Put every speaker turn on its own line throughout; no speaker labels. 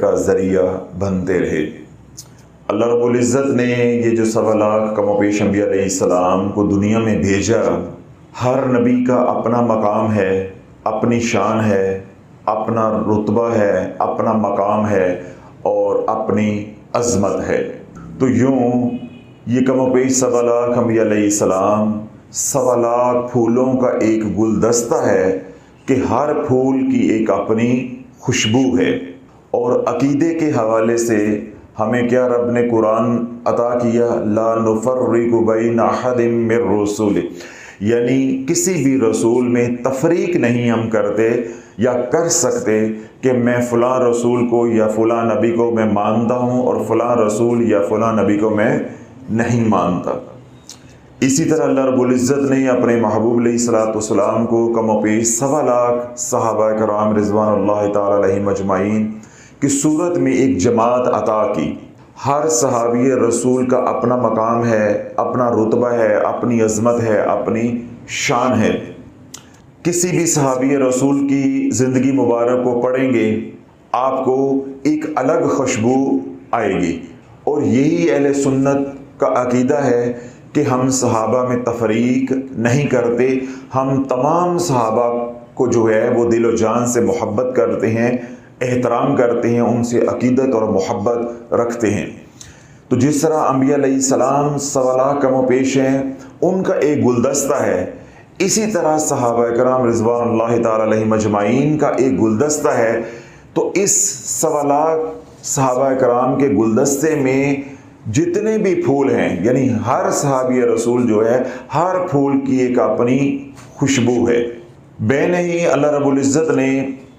کا ذریعہ بنتے رہے۔ اللہ رب العزت نے یہ جو 1.25 لاکھ کم و بیش انبیاء علیہ السلام کو دنیا میں بھیجا، ہر نبی کا اپنا مقام ہے، اپنی شان ہے، اپنا رتبہ ہے، اپنا مقام ہے اور اپنی عظمت ہے۔ تو یوں یہ کم و بیش 1.25 لاکھ انبیاء علیہ السلام 1.25 لاکھ پھولوں کا ایک گلدستہ ہے کہ ہر پھول کی ایک اپنی خوشبو ہے۔ اور عقیدے کے حوالے سے ہمیں کیا رب نے قرآن عطا کیا، لا نفرق بین احد من رسول، یعنی کسی بھی رسول میں تفریق نہیں ہم کرتے یا کر سکتے کہ میں فلاں رسول کو یا فلاں نبی کو میں مانتا ہوں اور فلاں رسول یا فلاں نبی کو میں نہیں مانتا۔ اسی طرح اللہ رب العزت نے اپنے محبوب علیہ السلام کو کم و بیش 1.25 لاکھ صحابہ کرام رضوان اللہ تعالی علیہم اجمعین کی صورت میں ایک جماعت عطا کی۔ ہر صحابی رسول کا اپنا مقام ہے، اپنا رتبہ ہے، اپنی عظمت ہے، اپنی شان ہے۔ کسی بھی صحابی رسول کی زندگی مبارک کو پڑھیں گے آپ کو ایک الگ خوشبو آئے گی، اور یہی اہل سنت کا عقیدہ ہے کہ ہم صحابہ میں تفریق نہیں کرتے، ہم تمام صحابہ کو جو ہے وہ دل و جان سے محبت کرتے ہیں، احترام کرتے ہیں، ان سے عقیدت اور محبت رکھتے ہیں۔ تو جس طرح انبیاء علیہ السلام 1.25 لاکھ کم و بیش ہیں، ان کا ایک گلدستہ ہے، اسی طرح صحابہ کرام رضوان اللہ تعالی علیہم اجمعین کا ایک گلدستہ ہے۔ تو اس 1.25 لاکھ صحابہ کرام کے گلدستے میں جتنے بھی پھول ہیں، یعنی ہر صحابی رسول جو ہے ہر پھول کی ایک اپنی خوشبو ہے۔ بے نہیں اللہ رب العزت نے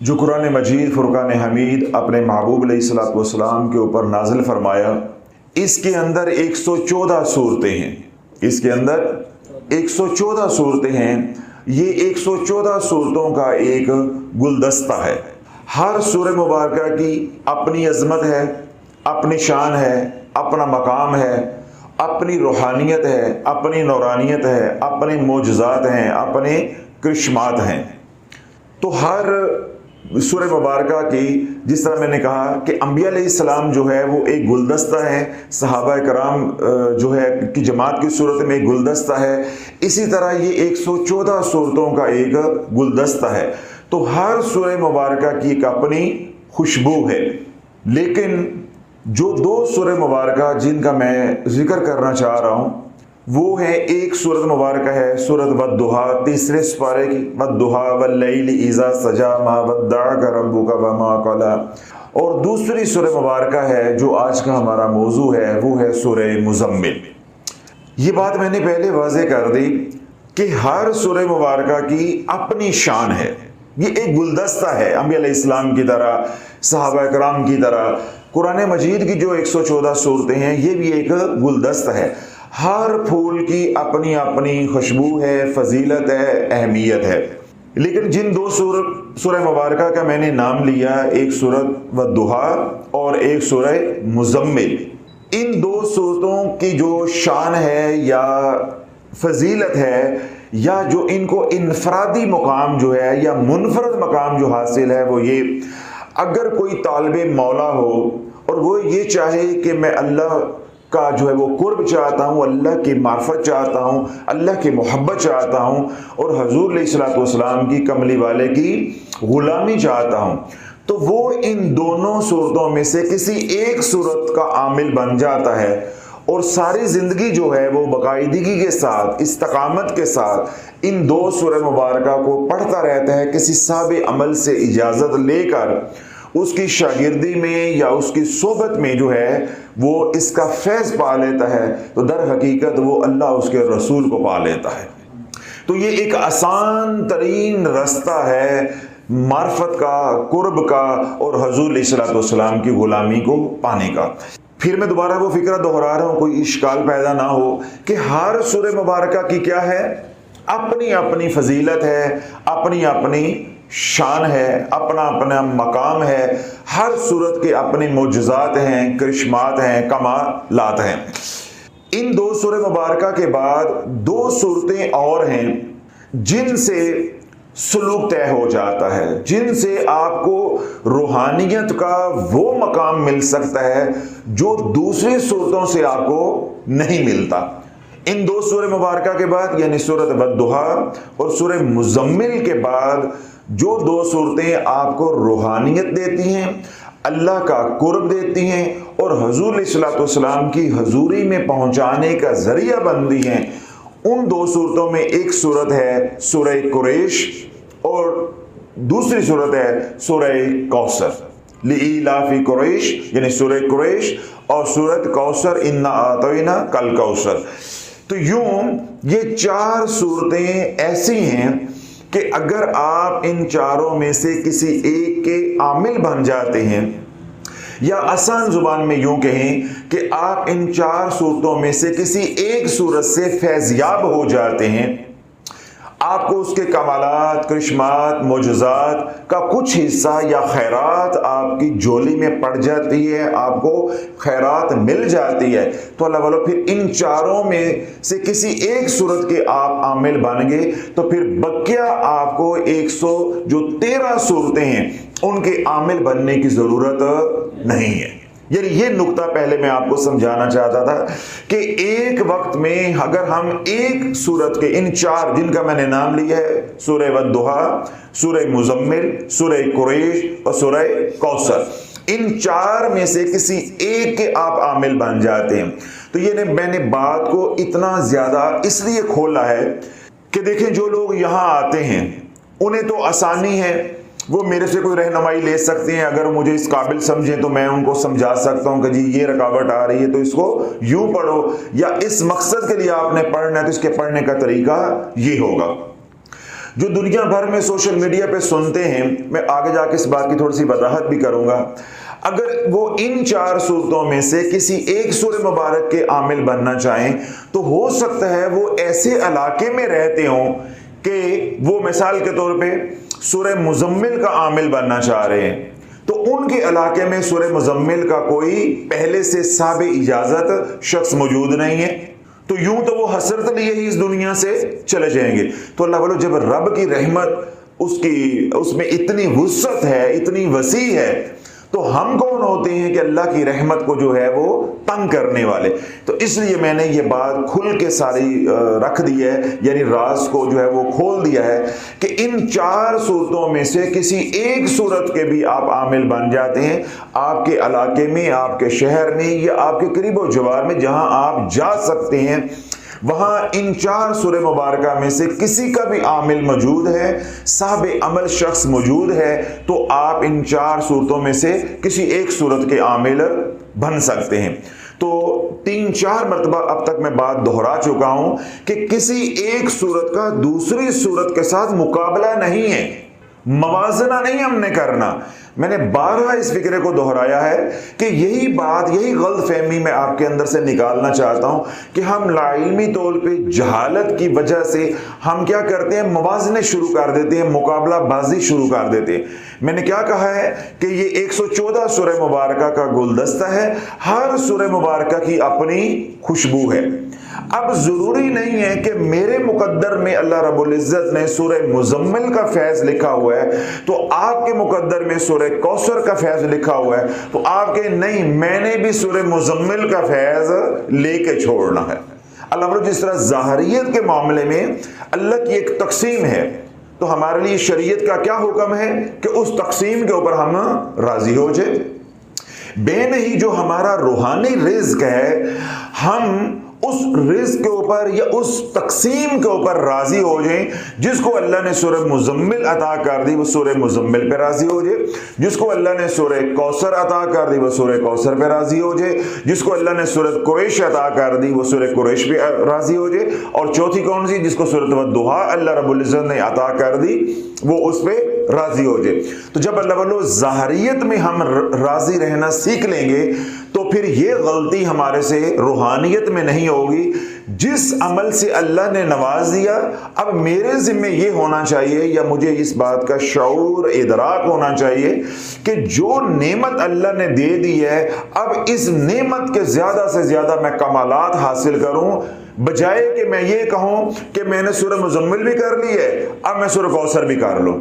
جو قرآن مجید فرقان حمید اپنے محبوب علیہ السلام کے اوپر نازل فرمایا، اس کے اندر 114 صورتیں ہیں، اس کے اندر 114 صورتیں ہیں۔ یہ 114 صورتوں کا ایک گلدستہ ہے۔ ہر سورہ مبارکہ کی اپنی عظمت ہے، اپنی شان ہے، اپنا مقام ہے، اپنی روحانیت ہے، اپنی نورانیت ہے، اپنے معجزات ہیں، اپنے کرشمات ہیں۔ تو ہر سورہ مبارکہ کی، جس طرح میں نے کہا کہ انبیاء علیہ السلام جو ہے وہ ایک گلدستہ ہے، صحابہ کرام جو ہے کی جماعت کی صورت میں ایک گلدستہ ہے، اسی طرح یہ 114 صورتوں کا ایک گلدستہ ہے۔ تو ہر سورہ مبارکہ کی ایک اپنی خوشبو ہے۔ لیکن جو 2 سورہ مبارکہ جن کا میں ذکر کرنا چاہ رہا ہوں وہ ہے، ایک سورت مبارکہ ہے سورت والضحیٰ، تیسرے سپارے کی، والضحیٰ واللیل اذا سجی ما ودعک ربک وما قلی، اور دوسری سورہ مبارکہ ہے جو آج کا ہمارا موضوع ہے، وہ ہے سورہ مزمل۔ یہ بات میں نے پہلے واضح کر دی کہ ہر سورہ مبارکہ کی اپنی شان ہے، یہ ایک گلدستہ ہے، انبیاء علیہ السلام کی طرح، صحابہ کرام کی طرح۔ قرآن مجید کی جو 114 صورتیں ہیں یہ بھی ایک گلدستہ ہے، ہر پھول کی اپنی اپنی خوشبو ہے، فضیلت ہے، اہمیت ہے۔ لیکن جن 2 سورہ مبارکہ کا میں نے نام لیا، ایک سورت والضحیٰ اور ایک سورہ مزمل، ان 2 صورتوں کی جو شان ہے یا فضیلت ہے یا جو ان کو انفرادی مقام جو ہے یا منفرد مقام جو حاصل ہے وہ یہ، اگر کوئی طالب مولا ہو اور وہ یہ چاہے کہ میں اللہ کا جو ہے وہ قرب چاہتا ہوں، اللہ کی معرفت چاہتا ہوں، اللہ کی محبت چاہتا ہوں، اور حضور علیہ السلام کی کملی والے کی غلامی چاہتا ہوں، تو وہ ان دونوں صورتوں میں سے کسی ایک صورت کا عامل بن جاتا ہے، اور ساری زندگی جو ہے وہ باقاعدگی کے ساتھ، استقامت کے ساتھ ان 2 سورہ مبارکہ کو پڑھتا رہتا ہے، کسی صاحب عمل سے اجازت لے کر اس کی شاگردی میں یا اس کی صحبت میں جو ہے وہ اس کا فیض پا لیتا ہے، تو در حقیقت وہ اللہ اس کے رسول کو پا لیتا ہے۔ تو یہ ایک آسان ترین رستہ ہے معرفت کا، قرب کا، اور حضور علیہ السلام کی غلامی کو پانے کا۔ پھر میں دوبارہ وہ فکرہ دہرا رہا ہوں، کوئی اشکال پیدا نہ ہو، کہ ہر سورہ مبارکہ کی کیا ہے، اپنی اپنی فضیلت ہے، اپنی اپنی شان ہے، اپنا اپنا مقام ہے، ہر صورت کے اپنے معجزات ہیں، کرشمات ہیں، کمالات ہیں۔ ان 2 سورہ مبارکہ کے بعد 2 صورتیں اور ہیں جن سے سلوک طے ہو جاتا ہے، جن سے آپ کو روحانیت کا وہ مقام مل سکتا ہے جو دوسری صورتوں سے آپ کو نہیں ملتا۔ ان دو سورہ مبارکہ کے بعد یعنی سورۃ والضحیٰ اور سورہ مزمل کے بعد جو دو صورتیں آپ کو روحانیت دیتی ہیں، اللہ کا قرب دیتی ہیں اور حضور علیہ الصلوۃ والسلام کی حضوری میں پہنچانے کا ذریعہ بنتی ہیں، ان دو صورتوں میں ایک صورت ہے سورہ قریش اور دوسری صورت ہے سورہ کوثر، لإیلاف قریش یعنی سورہ قریش اور سورۃ کوثر انا اعطیناک الکوثر۔ تو یوں یہ چار صورتیں ایسی ہیں کہ اگر آپ ان چاروں میں سے کسی ایک کے عامل بن جاتے ہیں، یا آسان زبان میں یوں کہیں کہ آپ ان چار صورتوں میں سے کسی ایک صورت سے فیضیاب ہو جاتے ہیں، آپ کو اس کے کمالات، کرشمات، معجزات کا کچھ حصہ یا خیرات آپ کی جولی میں پڑ جاتی ہے، آپ کو خیرات مل جاتی ہے، تو اللہ والو پھر ان چاروں میں سے کسی ایک صورت کے آپ عامل بن گئے تو پھر بقیہ آپ کو 113 صورتیں ہیں ان کے عامل بننے کی ضرورت نہیں ہے۔ یعنی یہ نقطہ پہلے میں آپ کو سمجھانا چاہتا تھا کہ ایک وقت میں اگر ہم ایک سورت کے ان چار جن کا میں نے نام لیا ہے سورہ والضحیٰ، سورہ مزمل، سورہ قریش اور سورہ کوثر، ان چار میں سے کسی ایک کے آپ عامل بن جاتے ہیں، تو یہ میں نے بات کو اتنا زیادہ اس لیے کھولا ہے کہ دیکھیں جو لوگ یہاں آتے ہیں انہیں تو آسانی ہے، وہ میرے سے کوئی رہنمائی لے سکتے ہیں، اگر مجھے اس قابل سمجھیں تو میں ان کو سمجھا سکتا ہوں کہ جی یہ رکاوٹ آ رہی ہے تو اس کو یوں پڑھو، یا اس مقصد کے لیے آپ نے پڑھنا ہے تو اس کے پڑھنے کا طریقہ یہ ہوگا۔ جو دنیا بھر میں سوشل میڈیا پہ سنتے ہیں، میں آگے جا کے اس بات کی تھوڑی سی وضاحت بھی کروں گا، اگر وہ ان چار صورتوں میں سے کسی ایک سورہ مبارک کے عامل بننا چاہیں تو ہو سکتا ہے وہ ایسے علاقے میں رہتے ہوں کہ وہ مثال کے طور پہ سورہ مزمل کا عامل بننا چاہ رہے ہیں، تو ان کے علاقے میں سورہ مزمل کا کوئی پہلے سے صاحب اجازت شخص موجود نہیں ہے، تو یوں تو وہ حسرت لیے ہی اس دنیا سے چلے جائیں گے۔ تو اللہ والو جب رب کی رحمت اس میں اتنی وسعت ہے، اتنی وسیع ہے، تو ہم کون ہوتے ہیں کہ اللہ کی رحمت کو جو ہے وہ تنگ کرنے والے؟ تو اس لیے میں نے یہ بات کھل کے ساری رکھ دی ہے، یعنی راز کو جو ہے وہ کھول دیا ہے کہ ان چار صورتوں میں سے کسی ایک صورت کے بھی آپ عامل بن جاتے ہیں، آپ کے علاقے میں، آپ کے شہر میں یا آپ کے قریب و جوار میں جہاں آپ جا سکتے ہیں، وہاں ان چار سورہ مبارکہ میں سے کسی کا بھی عامل موجود ہے، صاحب عمل شخص موجود ہے، تو آپ ان چار صورتوں میں سے کسی ایک صورت کے عامل بن سکتے ہیں۔ تو 3-4 مرتبہ اب تک میں بات دہرا چکا ہوں کہ کسی ایک صورت کا دوسری صورت کے ساتھ مقابلہ نہیں ہے، موازنہ نہیں ہم نے کرنا۔ میں نے بارہا اس فکرے کو دہرایا ہے کہ یہی بات، یہی غلط فہمی میں آپ کے اندر سے نکالنا چاہتا ہوں کہ ہم لاعلمی طور پہ جہالت کی وجہ سے ہم کیا کرتے ہیں، موازنے شروع کر دیتے ہیں، مقابلہ بازی شروع کر دیتے ہیں۔ میں نے کیا کہا ہے کہ یہ 114 سورہ مبارکہ کا گلدستہ ہے، ہر سورہ مبارکہ کی اپنی خوشبو ہے۔ اب ضروری نہیں ہے کہ میرے مقدر میں اللہ رب العزت نے سورہ مزمل کا فیض لکھا ہوا ہے تو آپ کے مقدر میں سورہ کوثر کا فیض لکھا ہوا ہے تو آپ کے نہیں، میں نے بھی سورہ مزمل کا فیض لے کے چھوڑنا ہے۔ اللہ رب جس طرح ظاہریت کے معاملے میں اللہ کی ایک تقسیم ہے، تو ہمارے لیے شریعت کا کیا حکم ہے کہ اس تقسیم کے اوپر ہم راضی ہو جائے۔ بے نہیں جو ہمارا روحانی رزق ہے، ہم اس رزق کے اوپر یا اس تقسیم کے اوپر راضی ہو جائیں۔ جس کو اللہ نے سورہ مزمل عطا کر دی وہ سورہ مزمل پہ راضی ہو جائے، جس کو اللہ نے سورہ کوثر عطا کر دی وہ سورہ کوثر پہ راضی ہو جائے، جس کو اللہ نے سورہ قریش عطا کر دی وہ سورہ قریش پہ راضی ہو جائے، اور چوتھی کون سی، جس کو سورۃ والضحیٰ اللہ رب العزت نے عطا کر دی وہ اس پہ راضی ہو جائے۔ تو جب اللہ والو ظاہریت میں ہم راضی رہنا سیکھ لیں گے تو پھر یہ غلطی ہمارے سے روحانیت میں نہیں ہوگی۔ جس عمل سے اللہ نے نواز دیا، اب میرے ذمہ یہ ہونا چاہیے یا مجھے اس بات کا شعور ادراک ہونا چاہیے کہ جو نعمت اللہ نے دے دی ہے، اب اس نعمت کے زیادہ سے زیادہ میں کمالات حاصل کروں، بجائے کہ میں یہ کہوں کہ میں نے سورہ مزمل بھی کر لی ہے، اب میں سورہ کوثر بھی کر لوں،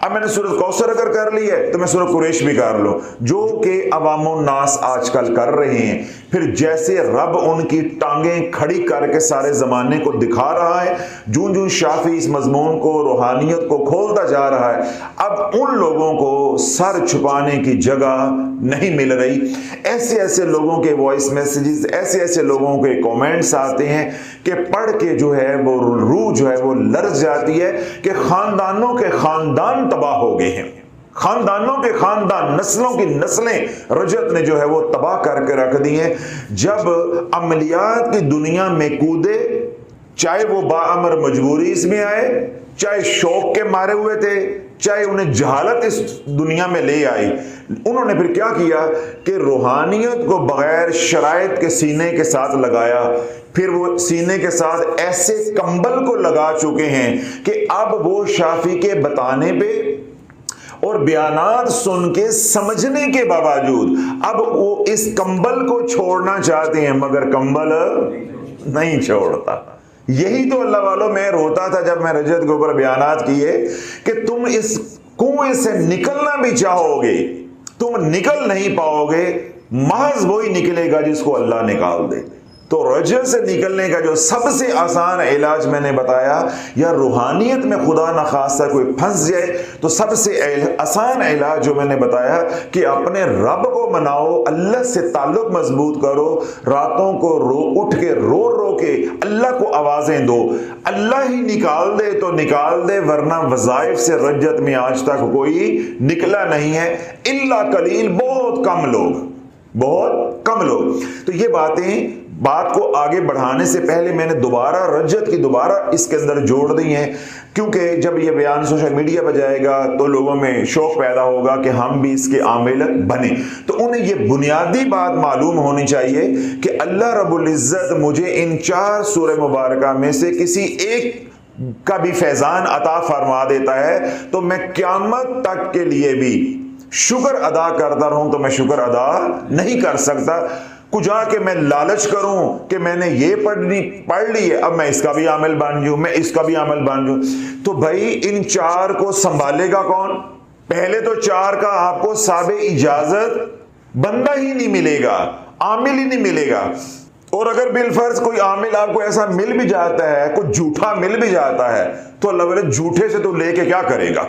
اب میں نے سورہ کوثر اگر کر لی ہے تو میں سورہ قریش بھی کر لوں، جو کہ عوام الناس آج کل کر رہے ہیں۔ پھر جیسے رب ان کی ٹانگیں کھڑی کر کے سارے زمانے کو دکھا رہا ہے، جوں جوں شافی اس مضمون کو، روحانیت کو کھولتا جا رہا ہے، اب ان لوگوں کو سر چھپانے کی جگہ نہیں مل رہی۔ ایسے ایسے لوگوں کے وائس میسیجز، ایسے ایسے لوگوں کے کومنٹس آتے ہیں کہ پڑھ کے جو ہے وہ روح جو ہے وہ لرز جاتی ہے کہ خاندانوں کے خاندان تباہ ہو گئے ہیں، خاندانوں کے خاندان، نسلوں کی نسلیں رجت نے جو ہے وہ تباہ کر کے رکھ دی ہیں۔ جب عملیات کی دنیا میں کودے، چاہے وہ باامر مجبوری اس میں آئے، چاہے شوق کے مارے ہوئے تھے، چاہے انہیں جہالت اس دنیا میں لے آئی، انہوں نے پھر کیا کیا کہ روحانیت کو بغیر شرائط کے سینے کے ساتھ لگایا۔ پھر وہ سینے کے ساتھ ایسے کمبل کو لگا چکے ہیں کہ اب وہ شافی کے بتانے پہ اور بیانات سن کے سمجھنے کے باوجود اب وہ اس کمبل کو چھوڑنا چاہتے ہیں، مگر کمبل نہیں چھوڑتا۔ یہی تو اللہ والوں میں روتا تھا جب میں رجت کے اوپر بیانات کیے کہ تم اس کنویں سے نکلنا بھی چاہو گے، تم نکل نہیں پاؤ گے، محض وہی نکلے گا جس کو اللہ نکال دے۔ تو رجت سے نکلنے کا جو سب سے آسان علاج میں نے بتایا، یا روحانیت میں خدا نخواستہ کوئی پھنس جائے تو سب سے آسان علاج جو میں نے بتایا کہ اپنے رب کو مناؤ، اللہ سے تعلق مضبوط کرو، راتوں کو اٹھ کے رو کے اللہ کو آوازیں دو، اللہ ہی نکال دے تو نکال دے، ورنہ وظائف سے رجت میں آج تک کوئی نکلا نہیں ہے، الا قلیل، بہت کم لوگ، بہت کم لوگ۔ تو یہ بات کو آگے بڑھانے سے پہلے میں نے دوبارہ رجت کی دوبارہ اس کے اندر جوڑ دی ہیں، کیونکہ جب یہ بیان سوشل میڈیا پہ جائے گا تو لوگوں میں شوق پیدا ہوگا کہ ہم بھی اس کے عامل بنیں۔ تو انہیں یہ بنیادی بات معلوم ہونی چاہیے کہ اللہ رب العزت مجھے ان 4 سورہ مبارکہ میں سے کسی ایک کا بھی فیضان عطا فرما دیتا ہے تو میں قیامت تک کے لیے بھی شکر ادا کرتا رہوں تو میں شکر ادا نہیں کر سکتا۔ کجا کہ میں لالچ کروں کہ میں نے یہ پڑھ لی ہے، اب میں اس کا بھی عامل بن جاؤں، میں اس کا بھی عامل بن جاؤں۔ تو بھائی ان 4 کو سنبھالے گا کون؟ پہلے تو 4 کا آپ کو صاحب اجازت بندہ ہی نہیں ملے گا، عامل ہی نہیں ملے گا۔ اور اگر بالفرض کوئی عامل آپ کو ایسا مل بھی جاتا ہے، کوئی جھوٹا مل بھی جاتا ہے، تو اللہ والے جھوٹے سے تو لے کے کیا کرے گا؟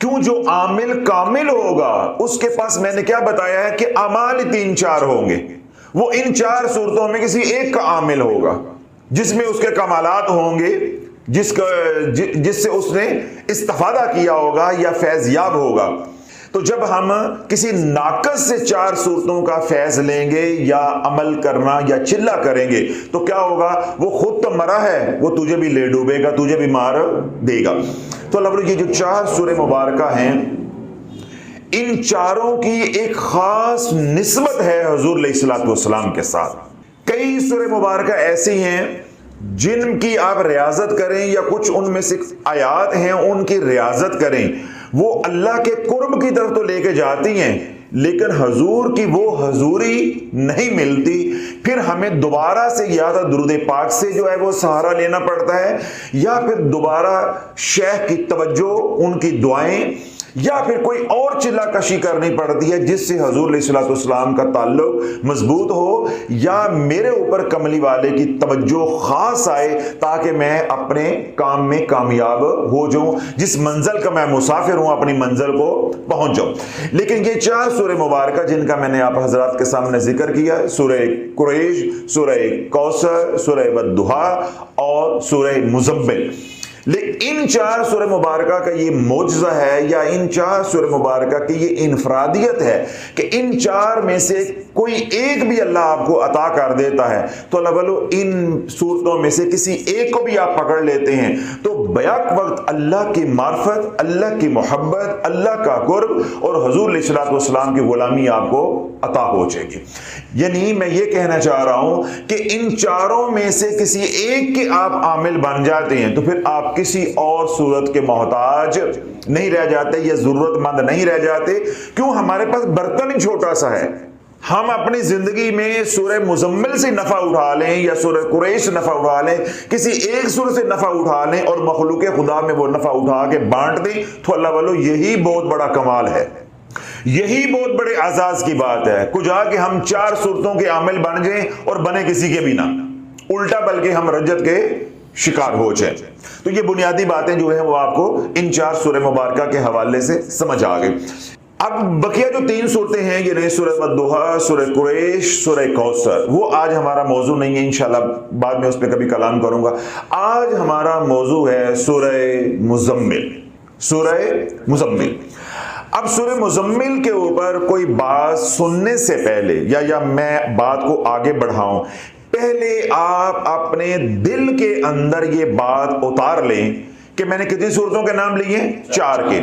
کیوں جو عامل کامل ہوگا اس کے پاس میں نے کیا بتایا ہے کہ اعمال 3-4 ہوں گے، وہ ان 4 صورتوں میں کسی ایک کا عامل ہوگا جس میں اس کے کمالات ہوں گے، جس سے اس نے استفادہ کیا ہوگا یا فیض یاب ہوگا۔ تو جب ہم کسی ناقص سے 4 صورتوں کا فیض لیں گے یا عمل کرنا یا چلا کریں گے تو کیا ہوگا؟ وہ خود تو مرا ہے، وہ تجھے بھی لے ڈوبے گا، تجھے بھی مار دے گا۔ تو اللہ یہ جو 4 سورہ مبارکہ ہیں، ان 4 کی ایک خاص نسبت ہے حضور علیہ السلام کے ساتھ۔ کئی سورہ مبارکہ ایسی ہیں جن کی آپ ریاضت کریں یا کچھ ان میں سے آیات ہیں ان کی ریاضت کریں، وہ اللہ کے قرب کی طرف تو لے کے جاتی ہیں، لیکن حضور کی وہ حضوری نہیں ملتی۔ پھر ہمیں دوبارہ سے یا تو درود پاک سے جو ہے وہ سہارا لینا پڑتا ہے، یا پھر دوبارہ شیخ کی توجہ، ان کی دعائیں، یا پھر کوئی اور چلا کشی کرنی پڑتی ہے جس سے حضور علیہ السلام کا تعلق مضبوط ہو، یا میرے اوپر کملی والے کی توجہ خاص آئے تاکہ میں اپنے کام میں کامیاب ہو جاؤں، جس منزل کا میں مسافر ہوں اپنی منزل کو پہنچ جاؤں۔ لیکن یہ 4 سورہ مبارکہ جن کا میں نے آپ حضرات کے سامنے ذکر کیا، سورہ قریش، سورہ کوثر، سورہ والضحیٰ اور سورہ مزمل، لیکن ان 4 سورہ مبارکہ کا یہ معجزہ ہے یا ان 4 سورہ مبارکہ کی یہ انفرادیت ہے کہ ان 4 میں سے کوئی ایک بھی اللہ آپ کو عطا کر دیتا ہے تو اللہ بلو ان صورتوں میں سے کسی ایک کو بھی آپ پکڑ لیتے ہیں تو بیک وقت اللہ کی معرفت، اللہ کی محبت، اللہ کا قرب اور حضور علیہ السلام کی غلامی آپ کو عطا ہو جائے گی۔ یعنی میں یہ کہنا چاہ رہا ہوں کہ ان 4 میں سے کسی ایک کے آپ عامل بن جاتے ہیں تو پھر آپ کسی اور صورت کے محتاج نہیں رہ جاتے یا ضرورت مند نہیں رہ جاتے۔ کیوں؟ ہمارے پاس برتن ہی چھوٹا سا ہے، ہم اپنی زندگی میں سورہ مزمل سے نفع اٹھا لیں یا سورہ قریش سے نفع اٹھا لیں، کسی ایک سورہ سے نفع اٹھا لیں اور مخلوق خدا میں وہ نفع اٹھا کے بانٹ دیں، تو اللہ والو یہی بہت بڑا کمال ہے، یہی بہت بڑے اعزاز کی بات ہے۔ کجا کہ ہم 4 صورتوں کے عامل بن جائیں اور بنے کسی کے بھی نہ، الٹا بلکہ ہم رجت کے شکار ہو جائیں۔ تو یہ بنیادی باتیں جو ہیں وہ آپ کو ان 4 سورہ مبارکہ کے حوالے سے سمجھ آ گئی۔ اب بقیہ جو 3 صورتیں ہیں، یہ سورہ والضحیٰ، سورہ قریش، سورہ کوثر، وہ آج ہمارا موضوع نہیں ہے، انشاءاللہ بعد میں اس پہ کبھی کلام کروں گا۔ آج ہمارا موضوع ہے سورہ مزمل، سورہ مزمل۔ اب سورہ مزمل کے اوپر کوئی بات سننے سے پہلے یا میں بات کو آگے بڑھاؤں، پہلے آپ اپنے دل کے اندر یہ بات اتار لیں کہ میں نے کتنی صورتوں کے نام لیے ہیں؟ 4 کے۔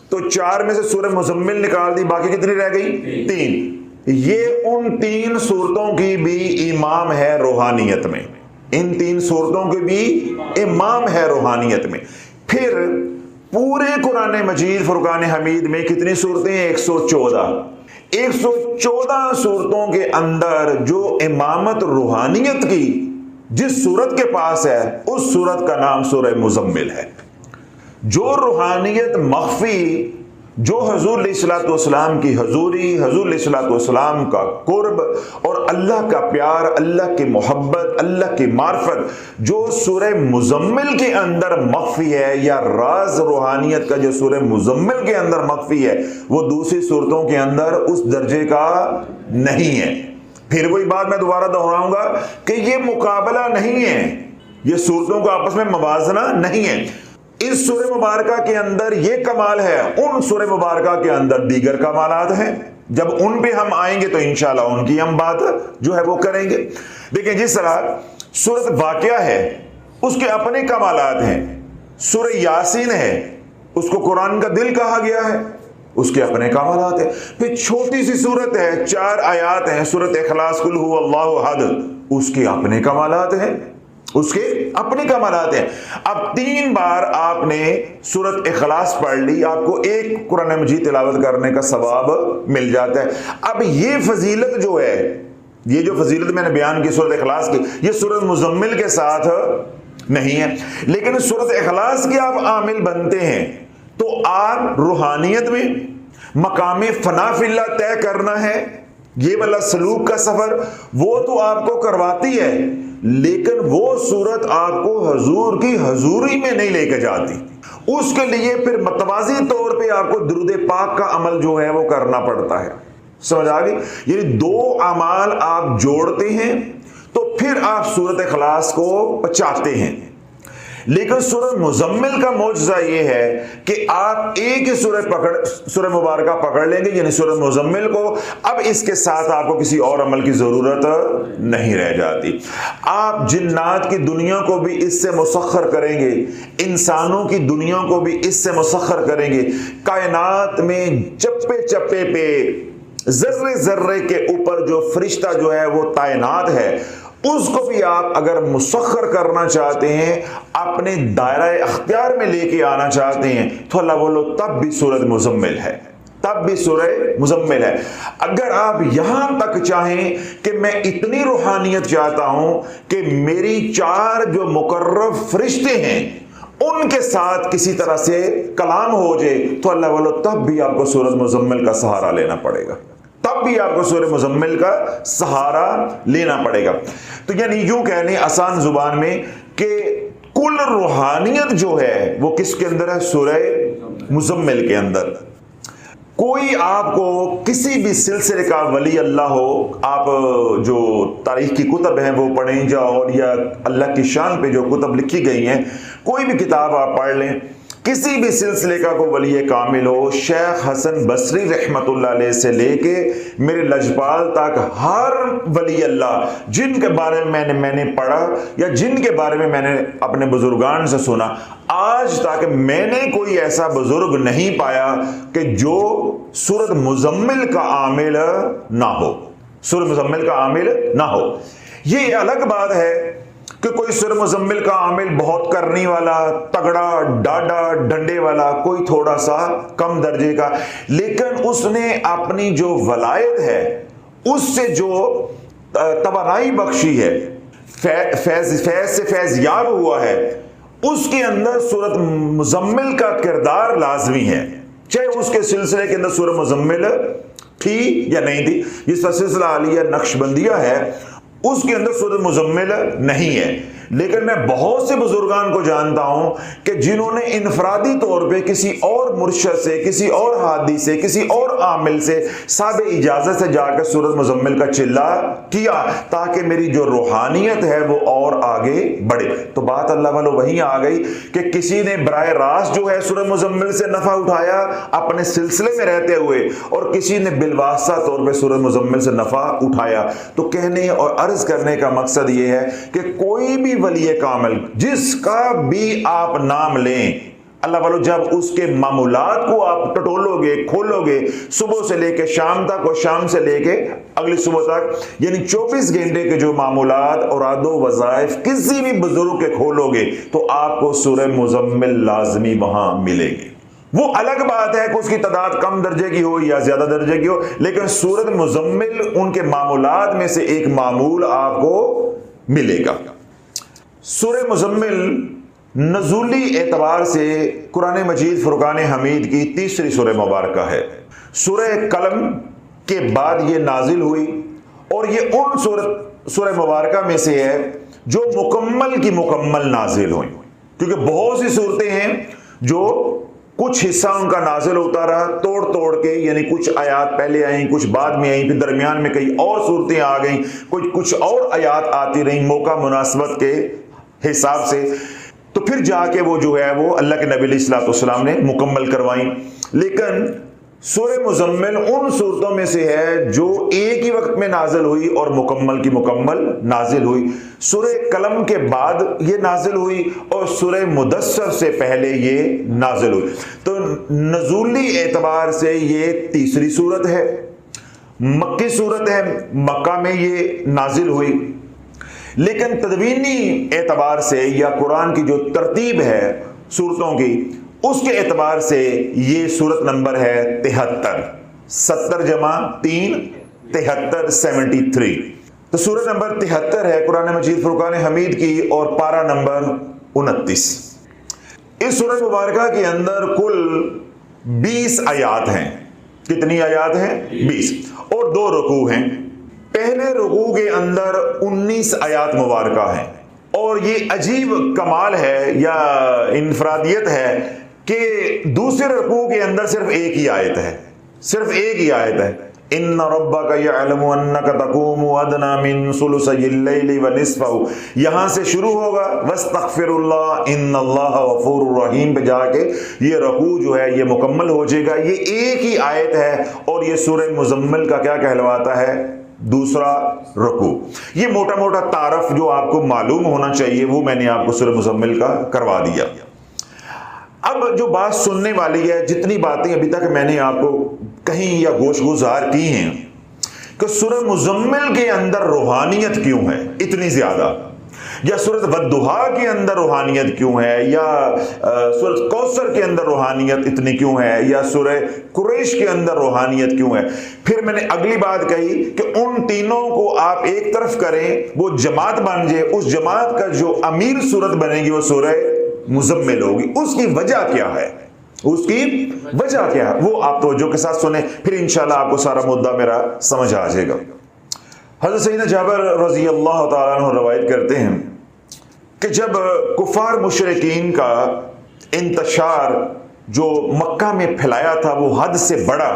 تو 4 میں سے سورہ مزمل نکال دی، باقی کتنی رہ گئی؟ 3۔ یہ ان 3 صورتوں کی بھی امام ہے روحانیت میں، ان 3 صورتوں کی بھی امام ہے روحانیت میں۔ پھر پورے قرآن مجید فرقان حمید میں کتنی صورتیں ہیں؟ 114 صورتوں کے اندر جو امامت روحانیت کی جس صورت کے پاس ہے، اس صورت کا نام سورہ مزمل ہے۔ جو روحانیت مخفی، جو حضور علیہ الصلوۃ والسلام کی حضوری، حضور علیہ الصلوۃ والسلام کا قرب اور اللہ کا پیار، اللہ کی محبت، اللہ کی معرفت جو سورہ مزمل کے اندر مخفی ہے، یا راز روحانیت کا جو سورہ مزمل کے اندر مخفی ہے، وہ دوسری صورتوں کے اندر اس درجے کا نہیں ہے۔ پھر وہی بات میں دوبارہ دہراؤں گا کہ یہ مقابلہ نہیں ہے، یہ صورتوں کا آپس میں موازنہ نہیں ہے۔ اس سورہ مبارکہ کے اندر یہ کمال ہے، ان سورہ مبارکہ کے اندر دیگر کمالات ہیں، جب ان پہ ہم آئیں گے تو انشاءاللہ ان کی ہم بات جو ہے وہ کریں گے۔ دیکھیں جس طرح سورۃ واقعہ ہے، اس کے اپنے کمالات ہیں۔ سورہ یاسین ہے، اس کو قرآن کا دل کہا گیا ہے، اس کے اپنے کمالات ہیں۔ پھر چھوٹی سی سورت ہے، 4 آیات ہیں، سورۃ اخلاص، قل هو اللہ احد، اس کے اپنے کمالات ہیں، اس کے اپنے کمالات ہیں۔ اب 3 بار آپ نے سورۃ اخلاص پڑھ لی، آپ کو ایک قرآن مجید تلاوت کرنے کا ثواب مل جاتا ہے۔ اب یہ فضیلت جو ہے، یہ جو فضیلت میں نے بیان کی سورۃ اخلاص کی، یہ سورۃ مزمل کے ساتھ نہیں ہے، لیکن سورۃ اخلاص کے آپ عامل بنتے ہیں تو آپ روحانیت میں مقام فنا فی اللہ طے کرنا ہے، یہ والا سلوک کا سفر وہ تو آپ کو کرواتی ہے، لیکن وہ صورت آپ کو حضور کی حضوری میں نہیں لے کے جاتی۔ اس کے لیے پھر متوازی طور پہ آپ کو درود پاک کا عمل جو ہے وہ کرنا پڑتا ہے۔ سمجھ آ گئی؟ یعنی 2 اعمال آپ جوڑتے ہیں تو پھر آپ سورۃ اخلاص کو بچاتے ہیں۔ لیکن سورہ مزمل کا معجزہ یہ ہے کہ آپ ایک ہی سورہ مبارکہ پکڑ لیں گے، یعنی سورہ مزمل کو، اب اس کے ساتھ آپ کو کسی اور عمل کی ضرورت نہیں رہ جاتی۔ آپ جنات کی دنیا کو بھی اس سے مسخر کریں گے، انسانوں کی دنیا کو بھی اس سے مسخر کریں گے۔ کائنات میں چپے چپے پہ، ذرے ذرے کے اوپر جو فرشتہ جو ہے وہ تعینات ہے، اس کو بھی آپ اگر مسخر کرنا چاہتے ہیں، اپنے دائرہ اختیار میں لے کے آنا چاہتے ہیں، تو اللہ بولو تب بھی سورۃ مزمل ہے، تب بھی سورہ مزمل ہے۔ اگر آپ یہاں تک چاہیں کہ میں اتنی روحانیت چاہتا ہوں کہ میری 4 جو مقرب فرشتے ہیں ان کے ساتھ کسی طرح سے کلام ہو جائے، تو اللہ بولو تب بھی آپ کو سورۃ مزمل کا سہارا لینا پڑے گا، تب بھی آپ کو سورہ مزمل کا سہارا لینا پڑے گا۔ تو یعنی یوں کہہ لیں آسان زبان میں کہ کل روحانیت جو ہے وہ کس کے اندر ہے؟ سورہ مزمل کے اندر۔ کوئی آپ کو کسی بھی سلسلے کا ولی اللہ ہو، آپ جو تاریخ کی کتب ہیں وہ پڑھیں جاؤ، یا اللہ کی شان پہ جو کتب لکھی گئی ہیں، کوئی بھی کتاب آپ پڑھ لیں، کسی بھی سلسلے کا کوئی ولی کامل ہو، شیخ حسن بصری رحمت اللہ علیہ سے لے کے میرے لجپال تک، ہر ولی اللہ جن کے بارے میں میں نے پڑھا یا جن کے بارے میں نے اپنے بزرگان سے سنا، آج تک میں نے کوئی ایسا بزرگ نہیں پایا کہ جو سورۃ مزمل کا عامل نہ ہو، سورۃ مزمل کا عامل نہ ہو۔ یہ الگ بات ہے کہ کوئی سورہ مزمل کا عامل بہت کرنی والا، تگڑا، ڈاڈا، ڈنڈے والا، کوئی تھوڑا سا کم درجے کا، لیکن اس نے اپنی جو ولایت ہے اس سے جو توانائی بخشی ہے، فیض سے فیضیاب ہوا ہے، اس کے اندر سورۃ مزمل کا کردار لازمی ہے، چاہے اس کے سلسلے کے اندر سورۃ مزمل تھی یا نہیں تھی۔ جس کا سلسلہ عالیہ نقش بندیہ ہے اس کے اندر سورۃ مزمل نہیں ہے، لیکن میں بہت سے بزرگان کو جانتا ہوں کہ جنہوں نے انفرادی طور پہ کسی اور مرشد سے، کسی اور ہادی سے، کسی اور عامل سے صاحب اجازت سے جا کے سورۃ مزمل کا چلا کیا تاکہ میری جو روحانیت ہے وہ اور آگے بڑھے۔ تو بات اللہ والو وہیں آ گئی کہ کسی نے براہ راست جو ہے سورۃ مزمل سے نفع اٹھایا اپنے سلسلے میں رہتے ہوئے، اور کسی نے بالواسطہ طور پہ سورۃ مزمل سے نفع اٹھایا۔ تو کہنے اور عرض کرنے کا مقصد یہ ہے کہ کوئی بھی ولی کامل جس کا بھی آپ نام لیں، اللہ والو جب اس کے معمولات کو آپ ٹٹولو گے، کھولو گے، صبح سے لے کے شام تک اور شام سے لے کے اگلی صبح تک، یعنی 24 گھنٹے کے جو معمولات اور وظائف کسی بھی بزرگ کے کھولو گے تو آپ کو سورہ مزمل لازمی وہاں ملے گی۔ وہ الگ بات ہے کہ اس کی تعداد کم درجے کی ہو یا زیادہ درجے کی ہو، لیکن سورۃ مزمل ان کے معمولات میں سے ایک معمول آپ کو ملے گا۔ سورہ مزمل نزولی اعتبار سے قرآن مجید فرقان حمید کی تیسری سورہ مبارکہ ہے۔ سورہ قلم کے بعد یہ نازل ہوئی، اور یہ ان سورہ مبارکہ میں سے ہے جو مکمل کی مکمل نازل ہوئی، کیونکہ بہت سی صورتیں ہیں جو کچھ حصہ ان کا نازل ہوتا رہا توڑ توڑ کے، یعنی کچھ آیات پہلے آئیں، کچھ بعد میں آئیں، پھر درمیان میں کئی اور صورتیں آ گئیں، کچھ اور آیات آتی رہیں موقع مناسبت کے حساب سے، تو پھر جا کے وہ جو ہے وہ اللہ کے نبی علیہ الصلوۃ والسلام نے مکمل کروائیں۔ لیکن سورہ مزمل ان صورتوں میں سے ہے جو ایک ہی وقت میں نازل ہوئی اور مکمل کی مکمل نازل ہوئی۔ سورہ قلم کے بعد یہ نازل ہوئی اور سورہ مدثر سے پہلے یہ نازل ہوئی، تو نزولی اعتبار سے یہ تیسری صورت ہے، مکی صورت ہے، مکہ میں یہ نازل ہوئی۔ لیکن تدوینی اعتبار سے یا قرآن کی جو ترتیب ہے صورتوں کی، اس کے اعتبار سے یہ صورت نمبر ہے 73، 70 جمع 3 73، 73۔ تو صورت نمبر 73 ہے قرآن مجید فرقان حمید کی، اور پارہ نمبر 29۔ اس صورت مبارکہ کے اندر کل 20 آیات ہیں۔ کتنی آیات ہیں؟ 20، اور 2 رکوع ہیں۔ پہلے رکوع کے اندر 19 آیات مبارکہ ہیں، اور یہ عجیب کمال ہے یا انفرادیت ہے کہ دوسرے رکوع کے اندر صرف ایک ہی آیت ہے، صرف ایک ہی آیت ہے، ان ربک یعلم انک تقوم ادنی من ثلثی اللیل ونصفہ، یہاں سے شروع ہوگا واستغفر اللہ ان اللہ غفور رحیم پہ جا کے یہ رکوع جو ہے یہ مکمل ہو جائے گا۔ یہ ایک ہی آیت ہے، اور یہ سورہ مزمل کا کیا کہلواتا ہے؟ دوسرا رکوع۔ یہ موٹا موٹا تعارف جو آپ کو معلوم ہونا چاہیے وہ میں نے آپ کو سورہ مزمل کا کروا دیا۔ اب جو بات سننے والی ہے، جتنی باتیں ابھی تک میں نے آپ کو کہیں یا گوش گزار کی ہیں کہ سورہ مزمل کے اندر روحانیت کیوں ہے اتنی زیادہ، یا سورۃ والضحیٰ کے اندر روحانیت کیوں ہے، یا سورۃ کوثر کے اندر روحانیت اتنی کیوں ہے، یا سورہ قریش کے اندر روحانیت کیوں ہے، پھر میں نے اگلی بات کہی کہ ان تینوں کو آپ ایک طرف کریں، وہ جماعت بن جائے، اس جماعت کا جو امیر صورت بنے گی وہ سورہ مزمل ہوگی۔ اس کی وجہ کیا ہے؟ اس کی وجہ کیا ہے وہ آپ توجہ کے ساتھ سنیں، پھر انشاءاللہ آپ کو سارا مدعا میرا سمجھ آ جائے گا۔ حضرت سیدنا جابر رضی اللہ تعالیٰ عنہ روایت کرتے ہیں کہ جب کفار مشرکین کا انتشار جو مکہ میں پھیلایا تھا وہ حد سے بڑا،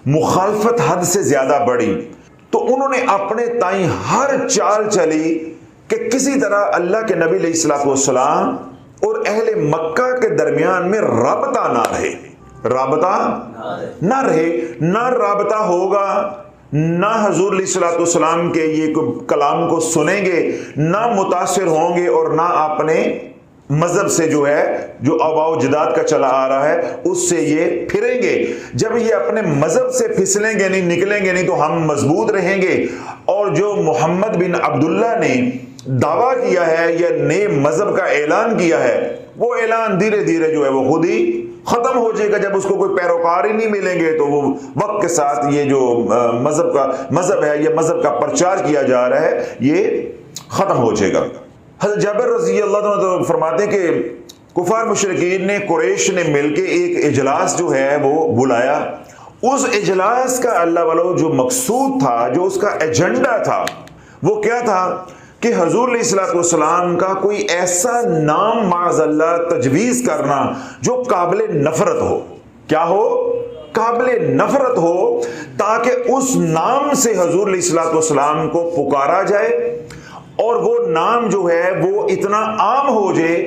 مخالفت حد سے زیادہ بڑی، تو انہوں نے اپنے تائیں ہر چال چلی کہ کسی طرح اللہ کے نبی علیہ الصلوۃ والسلام اور اہل مکہ کے درمیان میں رابطہ نہ رہے، رابطہ نہ رہے، نہ رابطہ ہوگا، نہ حضور علیہ الصلوۃ والسلام کے یہ کلام کو سنیں گے، نہ متاثر ہوں گے، اور نہ اپنے مذہب سے جو ہے جو آباء و اجداد کا چلا آ رہا ہے اس سے یہ پھریں گے۔ جب یہ اپنے مذہب سے پھسلیں گے نہیں، نکلیں گے نہیں، تو ہم مضبوط رہیں گے، اور جو محمد بن عبداللہ نے دعویٰ کیا ہے یا نئے مذہب کا اعلان کیا ہے وہ اعلان دھیرے دھیرے جو ہے وہ خود ہی ختم ہو جائے گا جب اس کو کوئی پیروکار ہی نہیں ملیں گے، تو وہ وقت کے ساتھ یہ جو مذہب ہے، یہ مذہب کا پرچار کیا جا رہا ہے، یہ ختم ہو جائے گا۔ حضرت جابر رضی اللہ عنہ فرماتے ہیں کہ کفار مشرکین نے، قریش نے مل کے ایک اجلاس جو ہے وہ بلایا۔ اس اجلاس کا اللہ والو جو مقصود تھا، جو اس کا ایجنڈا تھا، وہ کیا تھا کہ حضور علیہ الصلوۃ والسلام کا کوئی ایسا نام معاذ اللہ تجویز کرنا جو قابل نفرت ہو۔ کیا ہو؟ قابل نفرت ہو، تاکہ اس نام سے حضور علیہ الصلوۃ والسلام کو پکارا جائے، اور وہ نام جو ہے وہ اتنا عام ہو جائے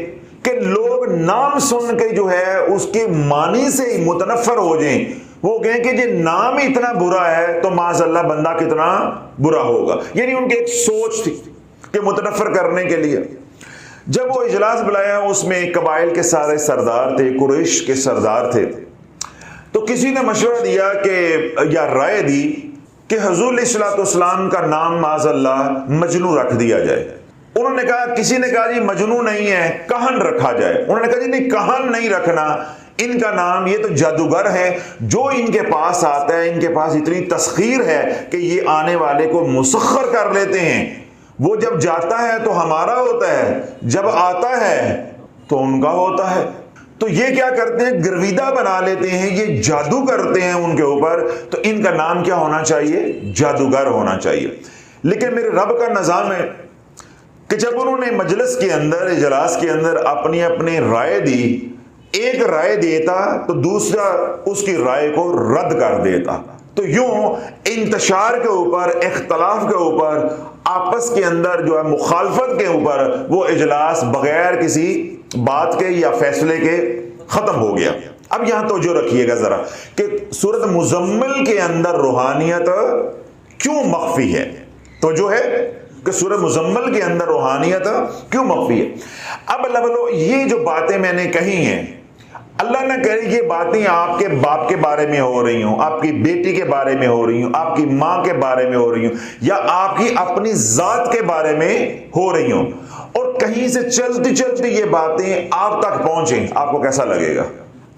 کہ لوگ نام سن کے جو ہے اس کے معنی سے ہی متنفر ہو جائیں۔ وہ کہیں کہ یہ نام ہی اتنا برا ہے تو معاذ اللہ بندہ کتنا برا ہوگا۔ یعنی ان کی ایک سوچ تھی کہ متنفر کرنے کے لیے۔ جب وہ اجلاس بلایا، اس میں قبائل کے سارے سردار تھے، قریش کے سردار تھے، تو کسی نے مشورہ دیا کہ یا رائے دی کہ حضور علیہ الصلوۃ والسلام کا نام معاذ اللہ مجنو رکھ دیا جائے۔ انہوں نے کہا، کسی نے کہا جی مجنو نہیں ہے، کہن رکھا جائے۔ انہوں نے کہا جی نہیں، کہن نہیں رکھنا، ان کا نام، یہ تو جادوگر ہے، جو ان کے پاس آتا ہے، ان کے پاس اتنی تسخیر ہے کہ یہ آنے والے کو مسخر کر لیتے ہیں۔ وہ جب جاتا ہے تو ہمارا ہوتا ہے، جب آتا ہے تو ان کا ہوتا ہے۔ تو یہ کیا کرتے ہیں؟ گرویدہ بنا لیتے ہیں، یہ جادو کرتے ہیں ان کے اوپر۔ تو ان کا نام کیا ہونا چاہیے؟ جادوگر ہونا چاہیے۔ لیکن میرے رب کا نظام ہے کہ جب انہوں نے مجلس کے اندر، اجلاس کے اندر اپنی اپنی رائے دی، ایک رائے دیتا تو دوسرا اس کی رائے کو رد کر دیتا۔ تو یوں انتشار کے اوپر، اختلاف کے اوپر، آپس کے اندر جو ہے مخالفت کے اوپر وہ اجلاس بغیر کسی بات کے یا فیصلے کے ختم ہو گیا۔ اب یہاں توجہ رکھیے گا ذرا کہ سورۃ مزمل کے اندر روحانیت کیوں مخفی ہے؟ توجہ ہے کہ سورۃ مزمل کے اندر روحانیت کیوں مخفی ہے۔ اب اللہ، یہ جو باتیں میں نے کہی ہیں، اللہ نہ کرے یہ باتیں آپ کے باپ کے بارے میں ہو رہی ہوں، آپ کی بیٹی کے بارے میں ہو رہی ہوں، آپ کی ماں کے بارے میں ہو رہی ہوں، یا آپ کی اپنی ذات کے بارے میں ہو رہی ہوں، اور کہیں سے چلتی چلتی یہ باتیں آپ تک پہنچیں، آپ کو کیسا لگے گا؟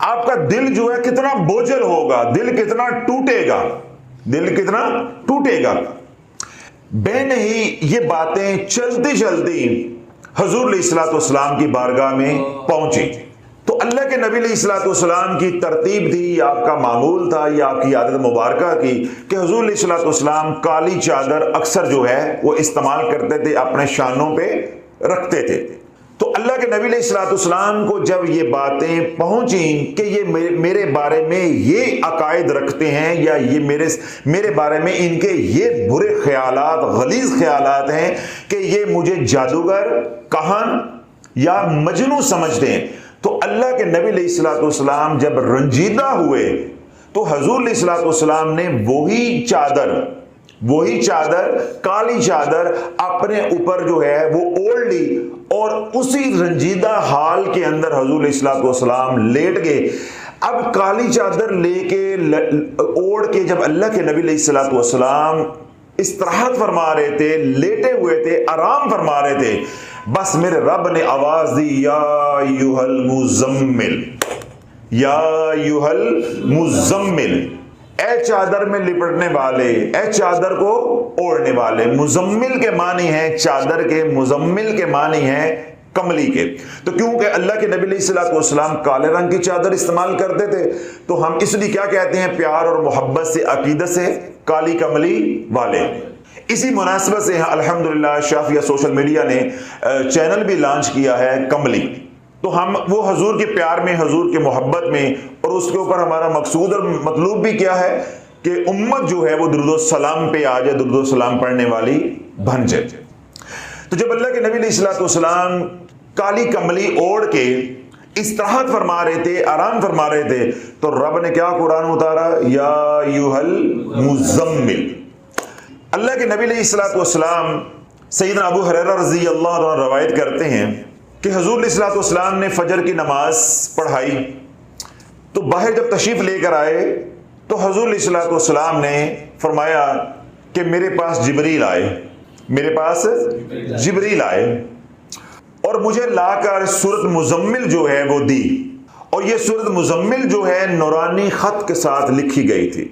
آپ کا دل جو ہے کتنا بوجھل ہوگا، دل کتنا ٹوٹے گا، دل کتنا ٹوٹے گا۔ بے نہیں یہ باتیں چلتی چلتی حضور علیہ الصلوۃ والسلام کی بارگاہ میں پہنچی، تو اللہ کے نبی علیہ الصلوۃ والسلام کی ترتیب تھی، آپ کا معمول تھا، یہ آپ کی عادت مبارکہ کی کہ حضور علیہ الصلوۃ والسلام کالی چادر اکثر جو ہے وہ استعمال کرتے تھے، اپنے شانوں پہ رکھتے تھے۔ تو اللہ کے نبی علیہ الصلوۃ والسلام کو جب یہ باتیں پہنچیں کہ یہ میرے بارے میں یہ عقائد رکھتے ہیں، یا یہ میرے بارے میں ان کے یہ برے خیالات، غلیظ خیالات ہیں کہ یہ مجھے جادوگر، کہن یا مجنون سمجھتے ہیں، تو اللہ کے نبی علیہ الصلوۃ والسلام جب رنجیدہ ہوئے تو حضور علیہ الصلوۃ والسلام نے وہی چادر کالی چادر اپنے اوپر جو ہے وہ اوڑھ لی، اور اسی رنجیدہ حال کے اندر حضور علیہ الصلوۃ والسلام لیٹ گئے۔ اب کالی چادر لے کے اوڑھ کے جب اللہ کے نبی علیہ الصلوۃ والسلام استراحت فرما رہے تھے، لیٹے ہوئے تھے، آرام فرما رہے تھے، بس میرے رب نے آواز دی، یا ایھا المزمل، یا ایھا المزمل، اے چادر میں لپٹنے والے، اے چادر کو اوڑھنے والے۔ مزمل کے معنی ہیں چادر کے، مزمل کے معنی ہیں کملی کے۔ تو کیونکہ اللہ کے نبی علیہ الصلوۃ والسلام کالے رنگ کی چادر استعمال کرتے تھے، تو ہم اس لیے کیا کہتے ہیں؟ پیار اور محبت سے، عقیدت سے، کالی کملی والے۔ اسی مناسبت سے الحمدللہ شافیہ سوشل میڈیا نے چینل بھی لانچ کیا ہے کملی، تو ہم وہ حضور کے پیار میں، حضور کے محبت میں، اور اس کے اوپر ہمارا مقصود اور مطلوب بھی کیا ہے کہ امت جو ہے وہ درود و سلام پہ آ جائے، درود و سلام پڑھنے والی بن جائے۔ تو جب اللہ کے نبی علیہ الصلوۃ والسلام کالی کملی اوڑھ کے استراحت فرما رہے تھے، آرام فرما رہے تھے، تو رب نے کیا قرآن اتارا؟ یا ایھا المزمل۔ اللہ کے نبی علیہ الصلوۃ والسلام، سیدنا ابو ہریرہ رضی اللہ عنہ روایت کرتے ہیں کہ حضور علیہ الصلوۃ والسلام نے فجر کی نماز پڑھائی، تو باہر جب تشریف لے کر آئے تو حضور علیہ الصلوۃ والسلام نے فرمایا کہ میرے پاس جبریل آئے، میرے پاس جبریل آئے، اور مجھے لا کر سورۃ مزمل جو ہے وہ دی، اور یہ سورۃ مزمل جو ہے نورانی خط کے ساتھ لکھی گئی تھی،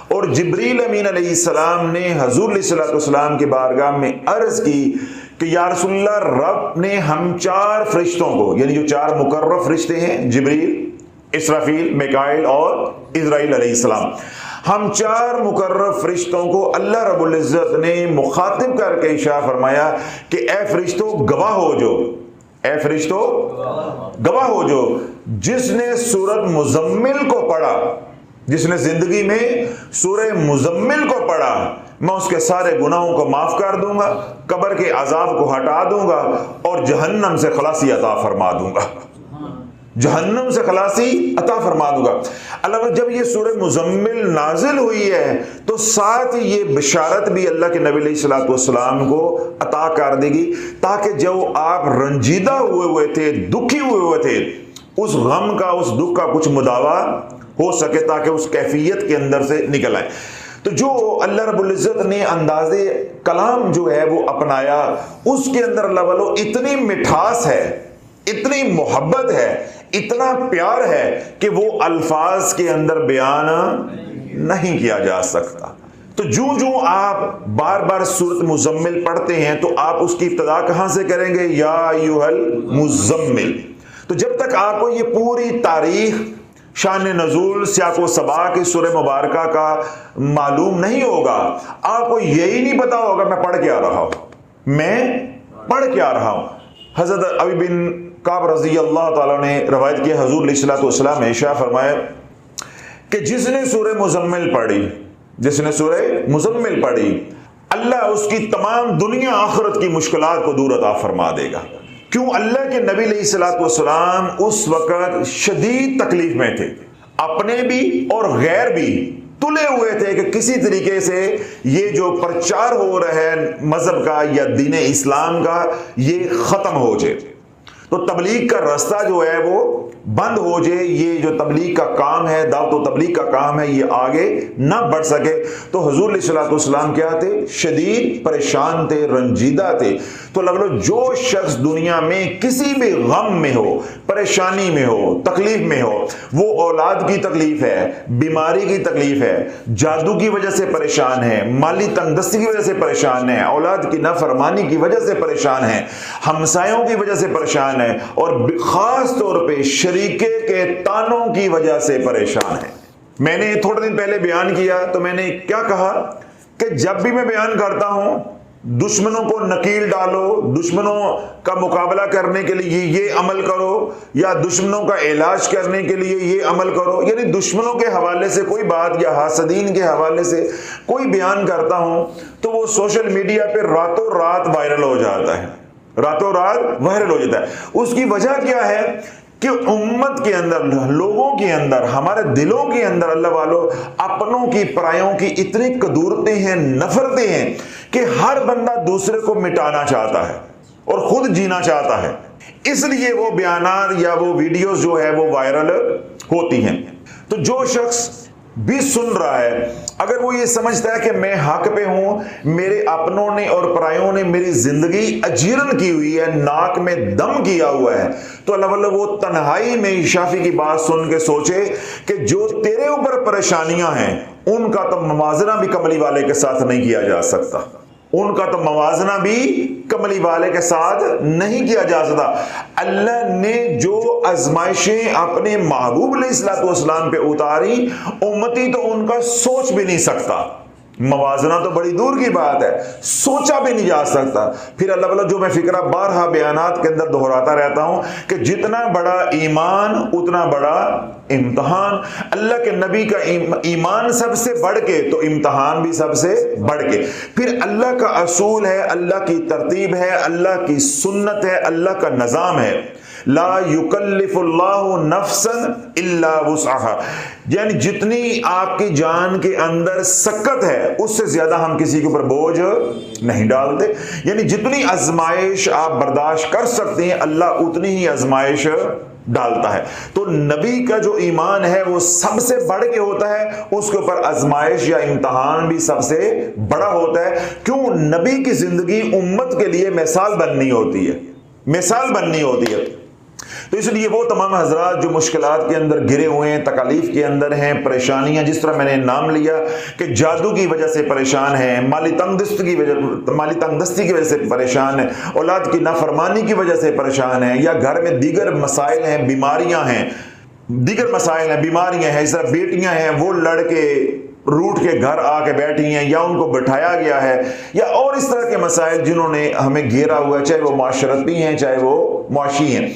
اور جبریل امین علیہ السلام نے حضور علیہ الصلوۃ والسلام کی بارگاہ میں عرض کی کہ یا رسول اللہ، رب نے ہم 4 فرشتوں کو، یعنی جو 4 مقرب فرشتے ہیں، جبریل، اسرافیل، میکائیل اور اسرائیل علیہ السلام، ہم 4 مقرب فرشتوں کو اللہ رب العزت نے مخاطب کر کے ارشاد فرمایا کہ اے فرشتوں گواہ ہو جو، اے فرشتوں گواہ ہو جو جس نے سورۃ مزمل کو پڑھا، جس نے زندگی میں سورہ مزمل کو پڑھا، میں اس کے سارے گناہوں کو معاف کر دوں گا، قبر کے عذاب کو ہٹا دوں گا اور جہنم سے خلاصی عطا فرما دوں گا، جہنم سے خلاصی عطا فرما دوں گا۔ اللہ جب یہ سورہ مزمل نازل ہوئی ہے تو ساتھ ہی یہ بشارت بھی اللہ کے نبی علیہ الصلوۃ والسلام کو عطا کر دے گی، تاکہ جو آپ رنجیدہ ہوئے تھے، دکھی ہوئے تھے، اس غم کا، اس دکھ کا کچھ مداوا ہو سکے، تاکہ اس کیفیت کے اندر سے نکل آئے۔ تو جو اللہ رب العزت نے انداز کلام جو ہے وہ اپنایا، اس کے اندر اللہ والو اتنی مٹھاس ہے، اتنی محبت ہے، اتنا پیار ہے کہ وہ الفاظ کے اندر بیان نہیں کیا جا سکتا۔ تو جو آپ بار بار سورۃ مزمل پڑھتے ہیں تو آپ اس کی ابتدا کہاں سے کریں گے؟ یا ایھا المزمل۔ تو جب تک آپ کو یہ پوری تاریخ، شان نزول، سیاق و سباق اس سورہ مبارکہ کا معلوم نہیں ہوگا، آپ کو یہی نہیں پتا ہوگا میں پڑھ کے آ رہا ہوں، میں پڑھ کے آ رہا ہوں۔ حضرت ابی بن کعب رضی اللہ تعالیٰ نے روایت کی، حضور علیہ الصلوۃ والسلام نے ارشاد فرمایا کہ جس نے سورہ مزمل پڑھی، جس نے سورہ مزمل پڑھی، اللہ اس کی تمام دنیا آخرت کی مشکلات کو دور عطا فرما دے گا۔ کیوں؟ اللہ کے نبی علیہ الصلوۃ والسلام اس وقت شدید تکلیف میں تھے، اپنے بھی اور غیر بھی تلے ہوئے تھے کہ کسی طریقے سے یہ جو پرچار ہو رہا ہے مذہب کا یا دین اسلام کا، یہ ختم ہو جائے، تو تبلیغ کا راستہ جو ہے وہ بند ہو جائے، یہ جو تبلیغ کا کام ہے، دعوت و تبلیغ کا کام ہے، یہ آگے نہ بڑھ سکے۔ تو حضور علیہ الصلوۃ والسلام کیا تھے؟ شدید پریشان تھے، رنجیدہ تھے۔ تو جو شخص دنیا میں کسی بھی غم میں ہو، پریشانی میں ہو، تکلیف میں ہو، وہ اولاد کی تکلیف ہے، بیماری کی تکلیف ہے، جادو کی وجہ سے پریشان ہے، مالی تنگدستی کی وجہ سے پریشان ہے، اولاد کی نافرمانی کی وجہ سے پریشان ہے، ہمسایوں کی وجہ سے پریشان ہے، اور خاص طور پہ شریکے کے تانوں کی وجہ سے پریشان ہے۔ میں نے تھوڑے دن پہلے بیان کیا تو میں نے کیا کہا کہ جب بھی میں بیان کرتا ہوں دشمنوں کو نکیل ڈالو، دشمنوں کا مقابلہ کرنے کے لیے یہ عمل کرو، یا دشمنوں کا علاج کرنے کے لیے یہ عمل کرو، یعنی دشمنوں کے حوالے سے کوئی بات یا حاسدین کے حوالے سے کوئی بیان کرتا ہوں تو وہ سوشل میڈیا پہ راتوں رات وائرل ہو جاتا ہے، راتوں رات وائرل ہو جاتا ہے۔ اس کی وجہ کیا ہے کہ امت کے اندر، لوگوں کے اندر، ہمارے دلوں کے اندر اللہ والوں اپنوں کی پرایوں کی اتنی قدورتیں ہیں، نفرتیں ہیں کہ ہر بندہ دوسرے کو مٹانا چاہتا ہے اور خود جینا چاہتا ہے، اس لیے وہ بیانات یا وہ ویڈیوز جو ہے وہ وائرل ہوتی ہیں۔ تو جو شخص بھی سن رہا ہے، اگر وہ یہ سمجھتا ہے کہ میں حق پہ ہوں، میرے اپنوں نے اور پرایوں نے میری زندگی اجیرن کی ہوئی ہے، ناک میں دم کیا ہوا ہے، تو اللہ واللہ وہ تنہائی میں شافی کی بات سن کے سوچے کہ جو تیرے اوپر پریشانیاں ہیں ان کا تو موازنہ بھی کملی والے کے ساتھ نہیں کیا جا سکتا، ان کا تو موازنہ بھی کملی والے کے ساتھ نہیں کیا جا سکتا۔ اللہ نے جو آزمائشیں اپنے محبوب علیہ الصلوۃ والسلام پہ اتاری، امتی تو ان کا سوچ بھی نہیں سکتا، موازنہ تو بڑی دور کی بات ہے، سوچا بھی نہیں جا سکتا۔ پھر اللہ واللہ جو میں فکرہ بارہا بیانات کے اندر دہراتا رہتا ہوں کہ جتنا بڑا ایمان اتنا بڑا امتحان، اللہ کے نبی کا ایمان سب سے بڑھ کے تو امتحان بھی سب سے بڑھ کے، پھر اللہ کا اصول ہے، اللہ کی ترتیب ہے، اللہ کی سنت ہے، اللہ کا نظام ہے۔ لا یکلف اللہ نفسا الا وسعها، یعنی جتنی آپ کی جان کے اندر سکت ہے اس سے زیادہ ہم کسی کے اوپر بوجھ نہیں ڈالتے، یعنی جتنی آزمائش آپ برداشت کر سکتے ہیں اللہ اتنی ہی آزمائش ڈالتا ہے۔ تو نبی کا جو ایمان ہے وہ سب سے بڑھ کے ہوتا ہے، اس کے اوپر آزمائش یا امتحان بھی سب سے بڑا ہوتا ہے۔ کیوں؟ نبی کی زندگی امت کے لیے مثال بننی ہوتی ہے، مثال بننی ہوتی ہے۔ تو اس لیے وہ تمام حضرات جو مشکلات کے اندر گرے ہوئے ہیں، تکالیف کے اندر ہیں، پریشانیاں، جس طرح میں نے نام لیا کہ جادو کی وجہ سے پریشان ہیں، مالی تنگ دستی کی وجہ سے پریشان ہیں، اولاد کی نافرمانی کی وجہ سے پریشان ہیں، یا گھر میں دیگر مسائل ہیں، بیماریاں ہیں، اس طرح بیٹیاں ہیں وہ لڑکے روٹ کے گھر آ کے بیٹھی ہیں، یا ان کو بٹھایا گیا ہے، یا اور اس طرح کے مسائل جنہوں نے ہمیں گھیرا ہوا ہے، چاہے وہ معاشرتی ہیں چاہے وہ معاشی ہیں،